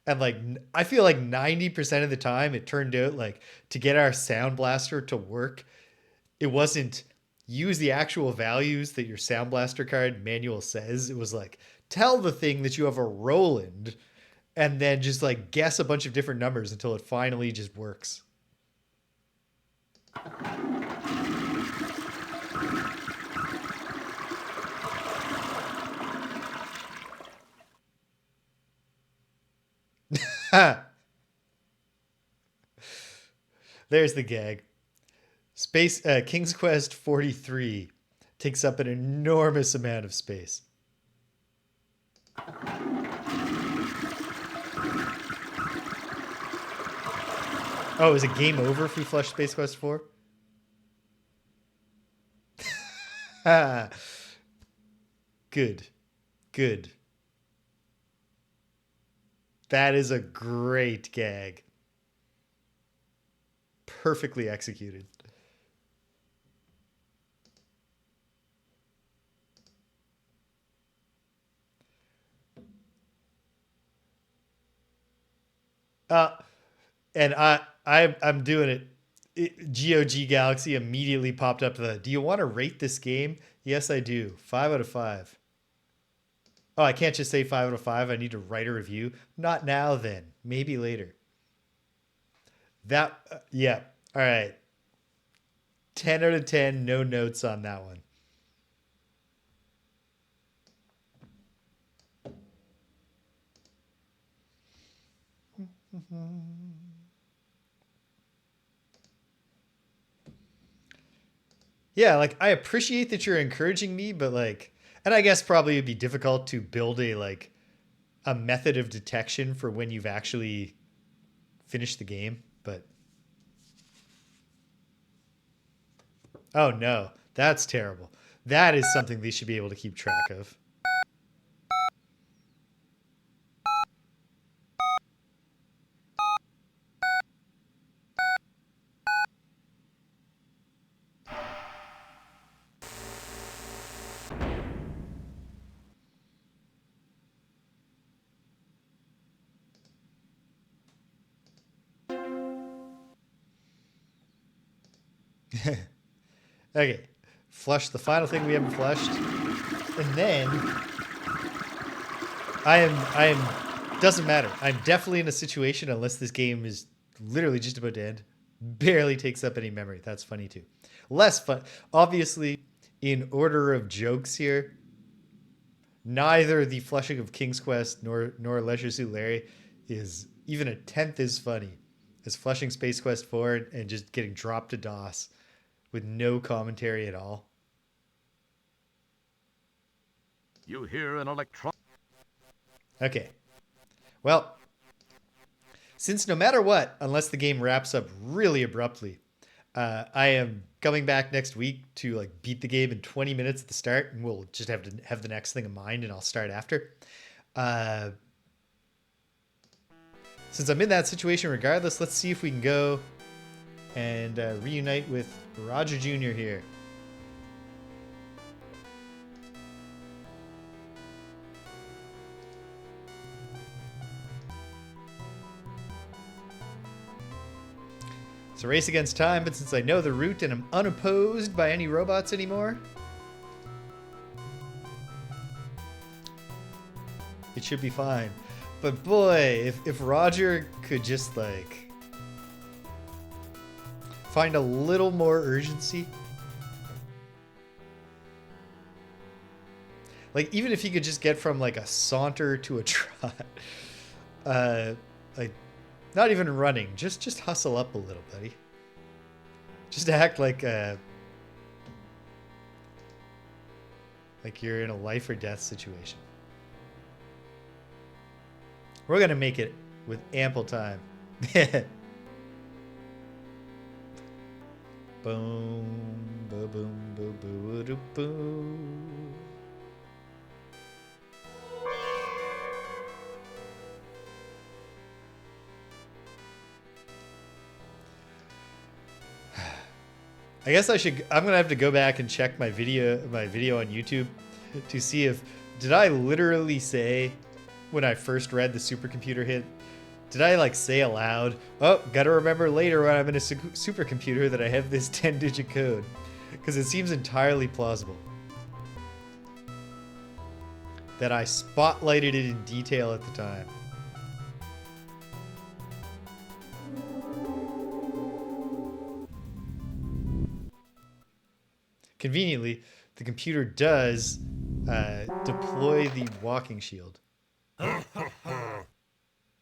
And like, I feel like 90% of the time it turned out like to get our Sound Blaster to work, it wasn't use the actual values that your Sound Blaster card manual says. It was like, tell the thing that you have a Roland and then just like guess a bunch of different numbers until it finally just works. There's the gag. King's Quest 43 takes up an enormous amount of space. Oh, is it game over if we flush Space Quest 4? Good. Good. That is a great gag. Perfectly executed. And I'm doing it. GOG Galaxy immediately popped up do you want to rate this game? Yes, I do. 5 out of 5. Oh, I can't just say 5 out of 5. I need to write a review. Not now, then. Maybe later. Yeah. All right. 10 out of 10. No notes on that one. Yeah, like I appreciate that you're encouraging me, but like, and I guess probably it'd be difficult to build a method of detection for when you've actually finished the game, but oh no, that's terrible. That is something they should be able to keep track of. Okay. Flush the final thing we haven't flushed. And then doesn't matter. I'm definitely in a situation, unless this game is literally just about to end, barely takes up any memory. That's funny too. Less fun. Obviously, in order of jokes here, neither the flushing of King's Quest nor Leisure Suit Larry is even a tenth as funny as flushing Space Quest 4 and just getting dropped to DOS with no commentary at all. You hear an electron. Okay. Well, since no matter what, unless the game wraps up really abruptly, I am coming back next week to like beat the game in 20 minutes at the start, and we'll just have to have the next thing in mind, and I'll start after. Since I'm in that situation regardless, let's see if we can go and reunite with Roger Jr. here. It's a race against time, but since I know the route and I'm unopposed by any robots anymore, it should be fine. But boy, if Roger could just like find a little more urgency. Like even if he could just get from like a saunter to a trot. Like not even running, just hustle up a little, buddy. Just act like you're in a life or death situation. We're gonna make it with ample time. Boom, boom, boom, boom, boom, boom. I guess I'm gonna have to go back and check my video on YouTube to see if did I literally say when I first read the supercomputer hit, did I like say aloud, oh, gotta remember later when I'm in a supercomputer that I have this 10-digit code, because it seems entirely plausible that I spotlighted it in detail at the time. Conveniently, the computer does deploy the walking shield.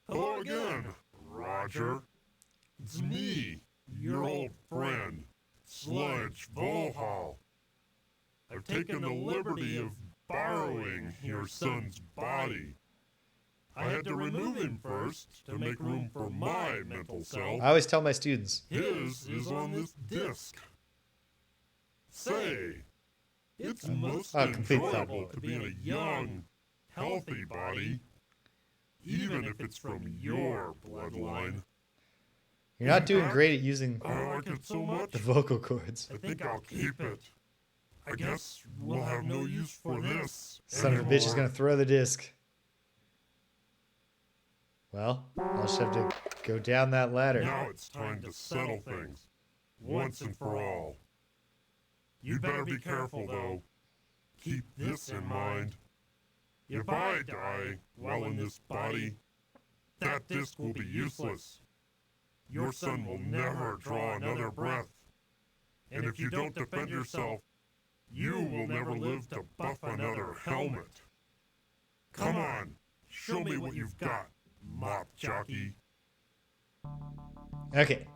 Hello again, Roger. It's me, your old friend, Sludge Vohaul. I've taken the liberty of borrowing your son's body. I had to remove him first to make room for my mental self. I always tell my students. His is on this disc. Say, it's most enjoyable to be in a young, healthy body, even if it's from your bloodline. You're not doing great at using I like it so much, the vocal cords. I think I'll keep it. I guess we'll have no use for this Son of a bitch is gonna throw the disc. Well, I'll just have to go down that ladder. Now it's time to settle things, once and for all. You'd better be careful, though. Keep this in mind. If I die while in this body, that disc will be useless. Your son will never draw another breath. And if you don't defend yourself, you will never live to buff another helmet. Come on, show me what you've got, mop jockey. Okay.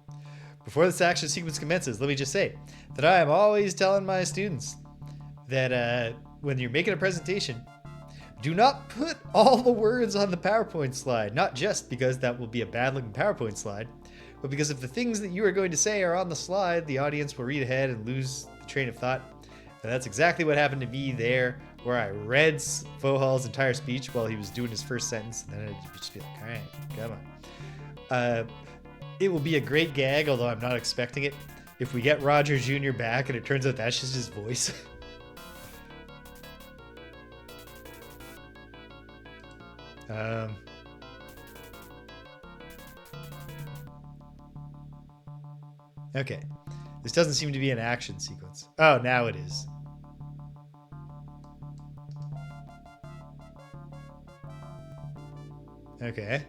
Before this action sequence commences, let me just say that I am always telling my students that when you're making a presentation, do not put all the words on the PowerPoint slide, not just because that will be a bad-looking PowerPoint slide, but because if the things that you are going to say are on the slide, the audience will read ahead and lose the train of thought. And that's exactly what happened to me there, where I read Vohaul's entire speech while he was doing his first sentence, and then I'd just be like, all right, come on. It will be a great gag, although I'm not expecting it, if we get Roger Jr. back and it turns out that's just his voice. Okay. This doesn't seem to be an action sequence. Oh, now it is. Okay.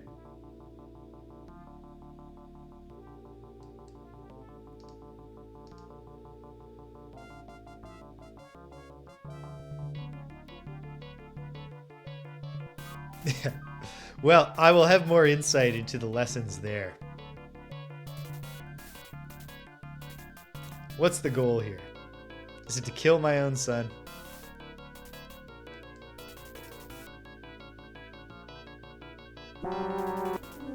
Well, I will have more insight into the lessons there. What's the goal here? Is it to kill my own son?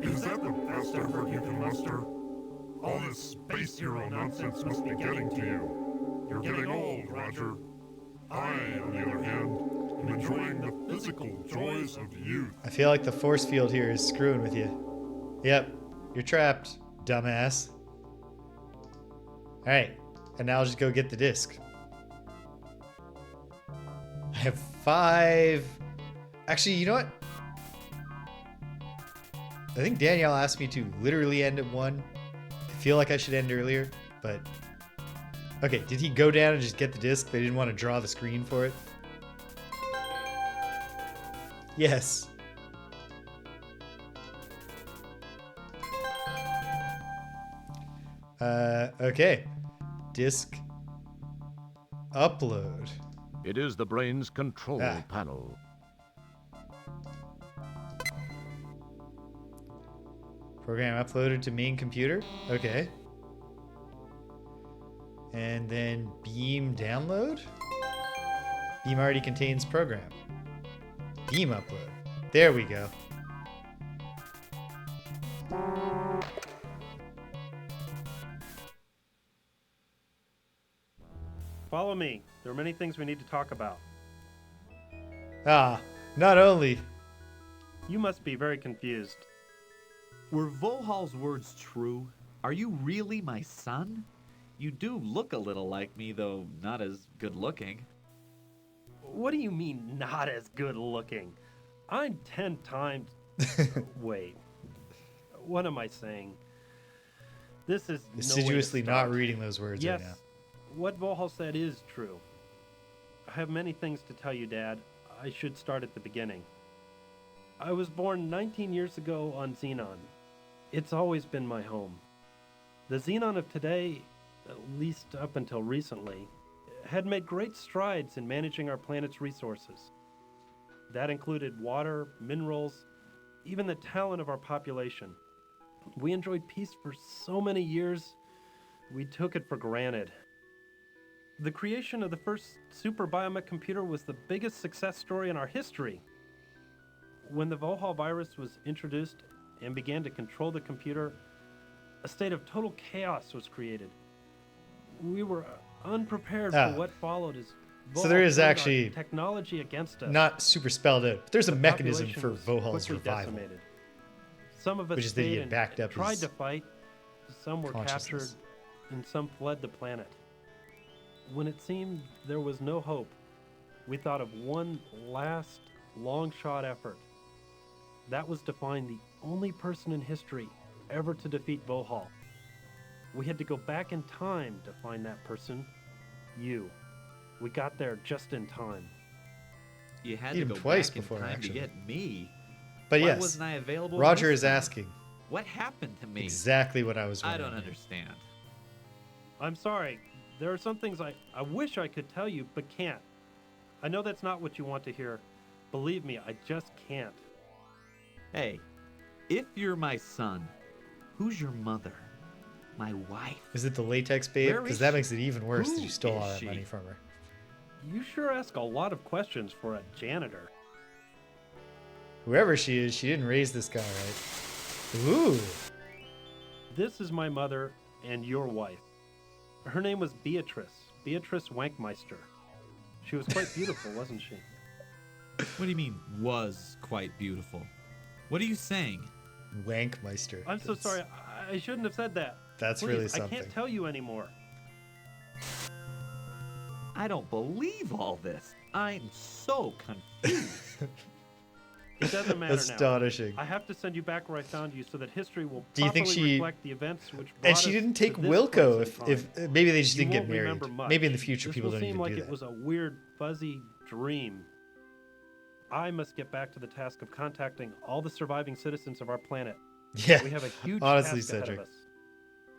Is that the best effort you can muster? All this space hero nonsense must be getting to you. You're getting old, Roger. I, on the other hand, am enjoying the physical joys of youth. I feel like the force field here is screwing with you. Yep, you're trapped, dumbass. Alright, and now I'll just go get the disc. I have 5... Actually, you know what? I think Danielle asked me to literally end at 1. I feel like I should end earlier, but... Okay, did he go down and just get the disc? They didn't want to draw the screen for it? Yes. Okay. Disk upload. It is the brain's control panel. Program uploaded to main computer. Okay. And then beam download. Beam already contains program. Beam upload. There we go. Follow me. There are many things we need to talk about. Ah, not only. You must be very confused. Were Vohaul's words true? Are you really my son? You do look a little like me, though not as good looking. What do you mean, not as good looking? I'm 10 times... Wait. What am I saying? This is Assiduously not reading those words yes, right now. What Vohaul said is true. I have many things to tell you, Dad. I should start at the beginning. I was born 19 years ago on Xenon. It's always been my home. The Xenon of today, at least up until recently, had made great strides in managing our planet's resources. That included water, minerals, even the talent of our population. We enjoyed peace for so many years, we took it for granted. The creation of the first super biomech computer was the biggest success story in our history. When the Vohaul virus was introduced and began to control the computer, a state of total chaos was created. We were unprepared for what followed as Vohaul so there is turned our actually technology against us. Not super spelled out, but there's a The mechanism population for was Vohaul's quickly revival. decimated. Some of us Which is that he stayed had and backed up tried his to fight, some were captured, consciousness. and some fled the planet. When it seemed there was no hope, we thought of one last long-shot effort. That was to find the only person in history ever to defeat Vohaul. We had to go back in time to find that person, you. We got there just in time. You had Beat to him go twice back in before, time actually. to get me. But Why yes, wasn't I available Roger this is time? asking What happened to me? exactly what I was I wondering. don't understand. I'm sorry. There are some things I wish I could tell you, but can't. I know that's not what you want to hear. Believe me, I just can't. Hey, if you're my son, who's your mother? My wife? Is it the latex babe? Where Because is that she? makes it even worse that Who you stole all is that she? money from her. You sure ask a lot of questions for a janitor. Whoever she is, she didn't raise this guy right. Ooh. This is my mother and your wife. Her name was Beatrice Wankmeister. She was quite beautiful, wasn't she? What do you mean, was quite beautiful? What are you saying? Wankmeister. I'm so That's- sorry. I shouldn't have said that. That's Please, really I something. can't tell you anymore. I don't believe all this. I'm so confused. It doesn't matter Astonishing. now. I have to send you back where I found you so that history will Do you properly think she- reflect the events which brought And she us didn't to take this Wilco place in if time. maybe they just You didn't get won't married. remember much. Maybe in the future This people will don't seem even like do it that. was a weird, fuzzy dream. I must get back to the task of contacting all the surviving citizens of our planet. Yeah. We have a huge Honestly, task ahead Cedric. of us.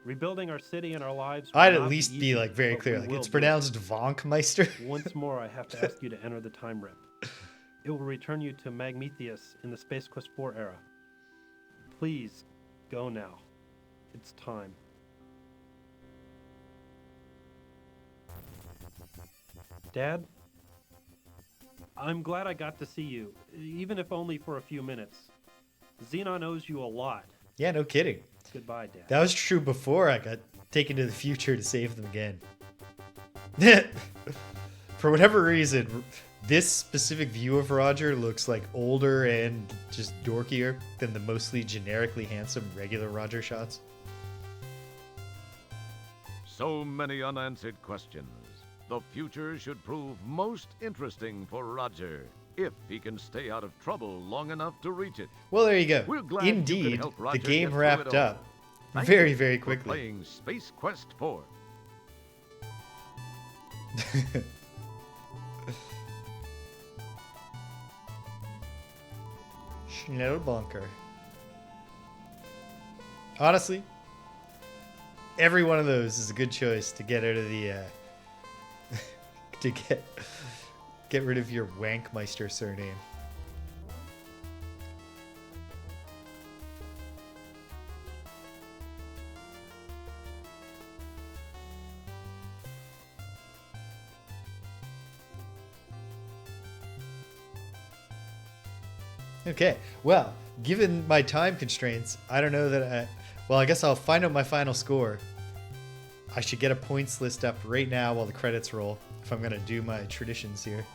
Rebuilding our city and our lives. will I'd not at least be easy, like very but clear. we Like will it's do it. pronounced Vonkmeister. Once more, I have to ask you to enter the time rip. It will return you to Magmetheus in the Space Quest IV era. Please, go now. It's time. Dad? I'm glad I got to see you, even if only for a few minutes. Xenon owes you a lot. Yeah, no kidding. Goodbye, Dad. That was true before I got taken to the future to save them again. For whatever reason, this specific view of Roger looks like older and just dorkier than the mostly generically handsome regular Roger shots. So many unanswered questions. The future should prove most interesting for Roger, if he can stay out of trouble long enough to reach it. Well, there you go. We're glad you could Indeed, help the Roger game get through wrapped it all. up Thank very, you very for quickly. playing Space Quest IV. Schnellbunker. Honestly, every one of those is a good choice to get out of the to get rid of your Wankmeister surname. Okay, well, given my time constraints, I don't know that I guess I'll find out my final score. I should get a points list up right now while the credits roll, if I'm going to do my traditions here.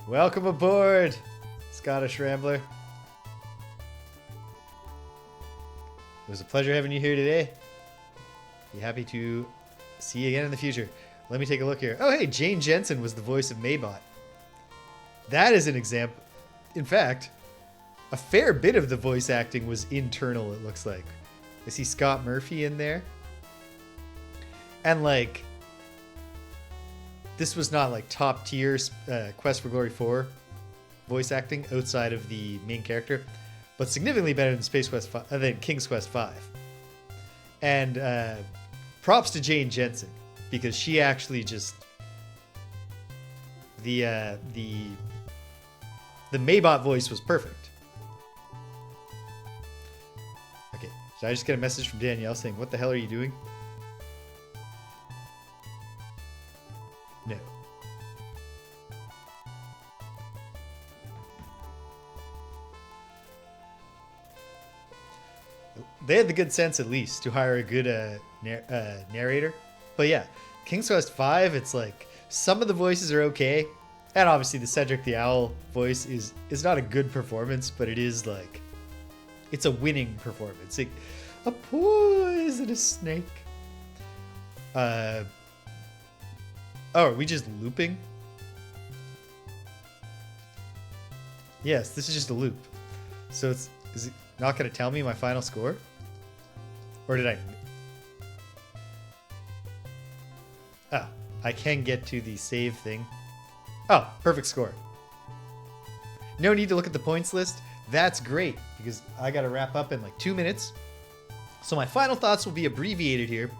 Welcome aboard, Scottish Rambler. It was a pleasure having you here today. Be happy to see you again in the future. Let me take a look here. Oh, hey, Jane Jensen was the voice of Maybot. That is an example. In fact, a fair bit of the voice acting was internal, it looks like. I see Scott Murphy in there. And, like, this was not, like, top tier Quest for Glory 4 voice acting outside of the main character, but significantly better than than King's Quest V. And props to Jane Jensen, because she actually just the Maybot voice was perfect. Okay, so I just get a message from Danielle saying, "What the hell are you doing?" No. They had the good sense, at least, to hire a good narrator. But yeah, King's Quest V, it's like some of the voices are okay, and obviously the Cedric the Owl voice is not a good performance, but it is like it's a winning performance. Like, a poisonous snake. Oh, are we just looping? Yes, this is just a loop. So is it not going to tell me my final score? Or did I? Oh, I can get to the save thing. Oh, perfect score. No need to look at the points list. That's great, because I got to wrap up in like 2 minutes. So my final thoughts will be abbreviated here,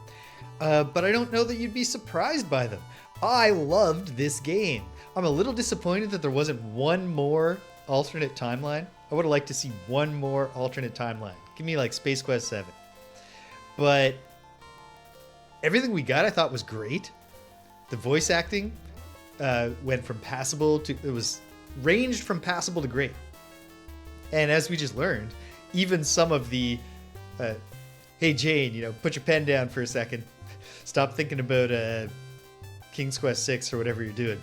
but I don't know that you'd be surprised by them. I loved this game. I'm a little disappointed that there wasn't one more alternate timeline. I would have liked to see one more alternate timeline. Give me like Space Quest VII. But everything we got I thought was great. The voice acting went from passable to, it was ranged from passable to great. And as we just learned, even some of the, hey Jane, put your pen down for a second. Stop thinking about King's Quest VI or whatever you're doing.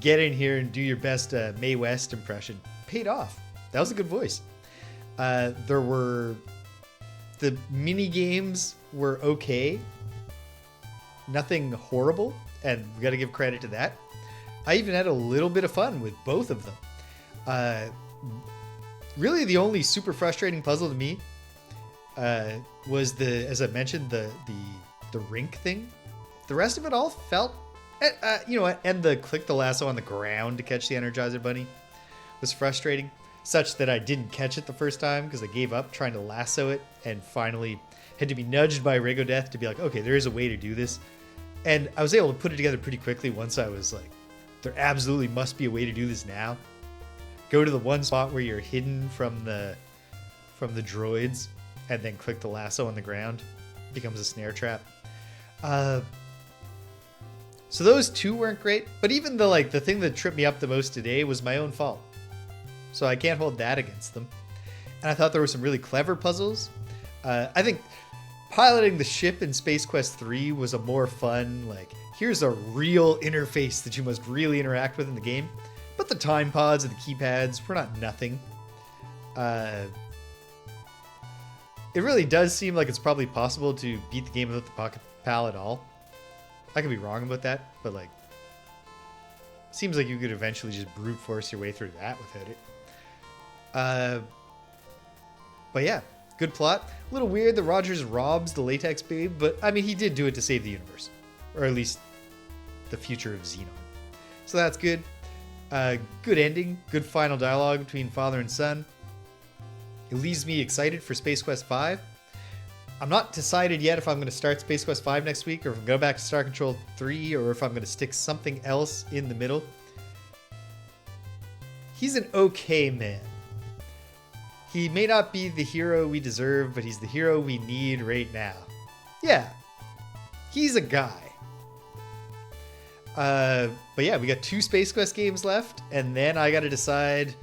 Get in here and do your best Mae West impression. Paid off. That was a good voice. There were The mini games were okay. Nothing horrible, and we got to give credit to that. I even had a little bit of fun with both of them. Really, the only super frustrating puzzle to me was as I mentioned, the rink thing. The rest of it all felt, and the click the lasso on the ground to catch the Energizer Bunny was frustrating, such that I didn't catch it the first time because I gave up trying to lasso it and finally had to be nudged by Regodeath to be like, okay, there is a way to do this. And I was able to put it together pretty quickly once I was like, there absolutely must be a way to do this now. Go to the one spot where you're hidden from the droids and then click the lasso on the ground. It becomes a snare trap. So those two weren't great, but even the thing that tripped me up the most today was my own fault. So I can't hold that against them. And I thought there were some really clever puzzles. I think piloting the ship in Space Quest III was a more fun, here's a real interface that you must really interact with in the game. But the time pods and the keypads were not nothing. It really does seem like it's probably possible to beat the game without the Pocket Pal at all. I could be wrong about that, but seems like you could eventually just brute force your way through that without it. But yeah, good plot. A little weird that Rogers robs the Latex Babe, but I mean, he did do it to save the universe, or at least the future of Xenon. So that's good. Good ending, good final dialogue between father and son. It leaves me excited for Space Quest V. I'm not decided yet if I'm going to start Space Quest V next week, or if I'm going to go back to Star Control 3, or if I'm going to stick something else in the middle. He's an okay man. He may not be the hero we deserve, but he's the hero we need right now. Yeah, he's a guy. But yeah, we got 2 Space Quest games left, and then I got to decide,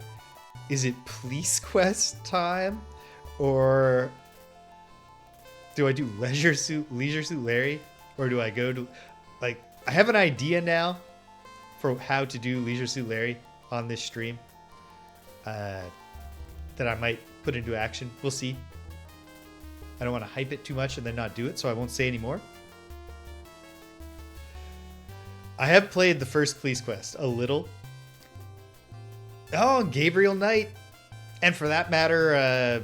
is it Police Quest time, or do I do Leisure Suit Larry, or do I go to, I have an idea now for how to do Leisure Suit Larry on this stream that I might put into action. We'll see. I don't want to hype it too much and then not do it, so I won't say anymore. I have played the first Police Quest a little. Oh, Gabriel Knight. And for that matter,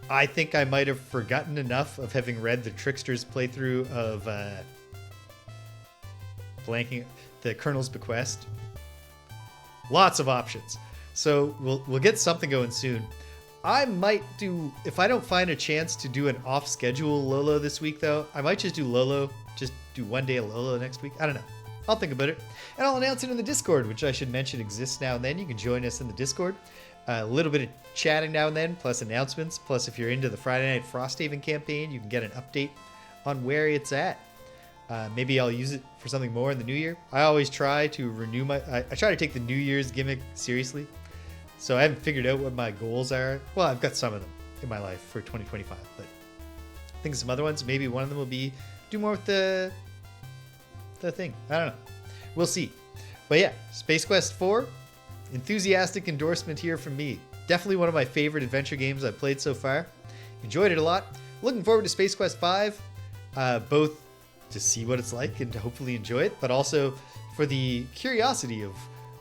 I think I might have forgotten enough of having read the Trickster's playthrough of blanking the Colonel's Bequest. Lots of options. So we'll get something going soon. I might do, if I don't find a chance to do an off-schedule Lolo this week, though, I might just do Lolo, just do one day of Lolo next week. I don't know. I'll think about it. And I'll announce it in the Discord, which I should mention exists now and then. You can join us in the Discord. A little bit of chatting now and then, plus announcements. Plus, if you're into the Friday Night Frosthaven campaign, you can get an update on where it's at. Maybe I'll use it for something more in the new year. I always try to renew I try to take the New Year's gimmick seriously. So I haven't figured out what my goals are. Well, I've got some of them in my life for 2025, but I think some other ones, maybe one of them will be do more with the thing. I don't know. We'll see. But yeah, Space Quest 4, enthusiastic endorsement here from me. Definitely one of my favorite adventure games I've played so far. Enjoyed it a lot. Looking forward to Space Quest 5, both to see what it's like and to hopefully enjoy it, but also for the curiosity of,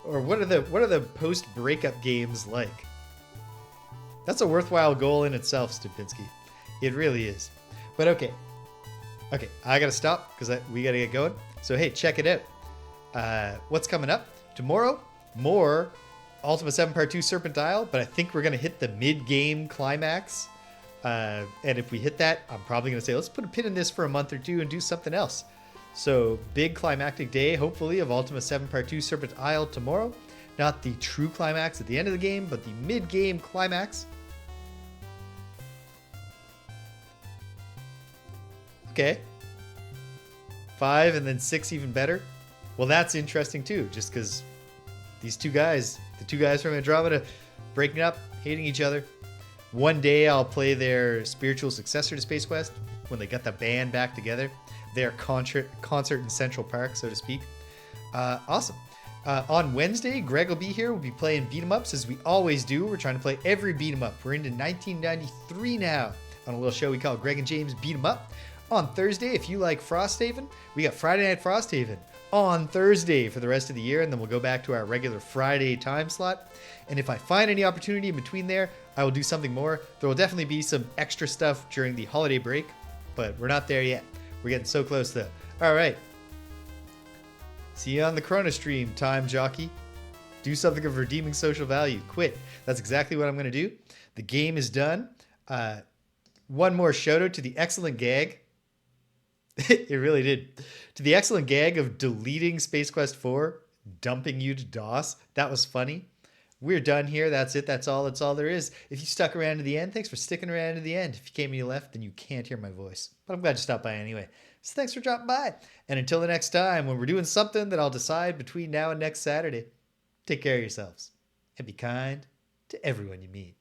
or what are the post-breakup games like? That's a worthwhile goal in itself, Stupinski. It really is. But okay, I gotta stop because we gotta get going. So hey, check it out. What's coming up tomorrow? More Ultima 7 Part 2 Serpent Isle, but I think we're gonna hit the mid-game climax. And if we hit that, I'm probably gonna say let's put a pin in this for a month or two and do something else. So, big climactic day, hopefully, of Ultima 7 Part 2 Serpent Isle tomorrow. Not the true climax at the end of the game, but the mid-game climax. Okay. 5 and then 6 even better. Well, that's interesting too, just because these two guys, the two guys from Andromeda, breaking up, hating each other. One day I'll play their spiritual successor to Space Quest, when they got the band back together. Their concert in Central Park, so to speak. Awesome. On Wednesday, Greg will be here. We'll be playing beat 'em ups as we always do. We're trying to play every beat 'em up. We're into 1993 now. on a little show we call Greg and James Beat 'em Up. On Thursday, if you like Frosthaven, we got Friday Night Frosthaven on Thursday for the rest of the year, and then we'll go back to our regular Friday time slot. And if I find any opportunity in between there, I will do something more. There will definitely be some extra stuff during the holiday break, but we're not there yet. We're getting so close though. All right. See you on the Chrono stream, time jockey. Do something of redeeming social value. Quit. That's exactly what I'm going to do. The game is done. One more shout out to the excellent gag. It really did. To the excellent gag of deleting Space Quest IV, dumping you to DOS. That was funny. We're done here. That's it. That's all there is. If you stuck around to the end, thanks for sticking around to the end. If you came and you left, then you can't hear my voice. But I'm glad you stopped by anyway. So thanks for dropping by. And until the next time, when we're doing something that I'll decide between now and next Saturday, take care of yourselves and be kind to everyone you meet.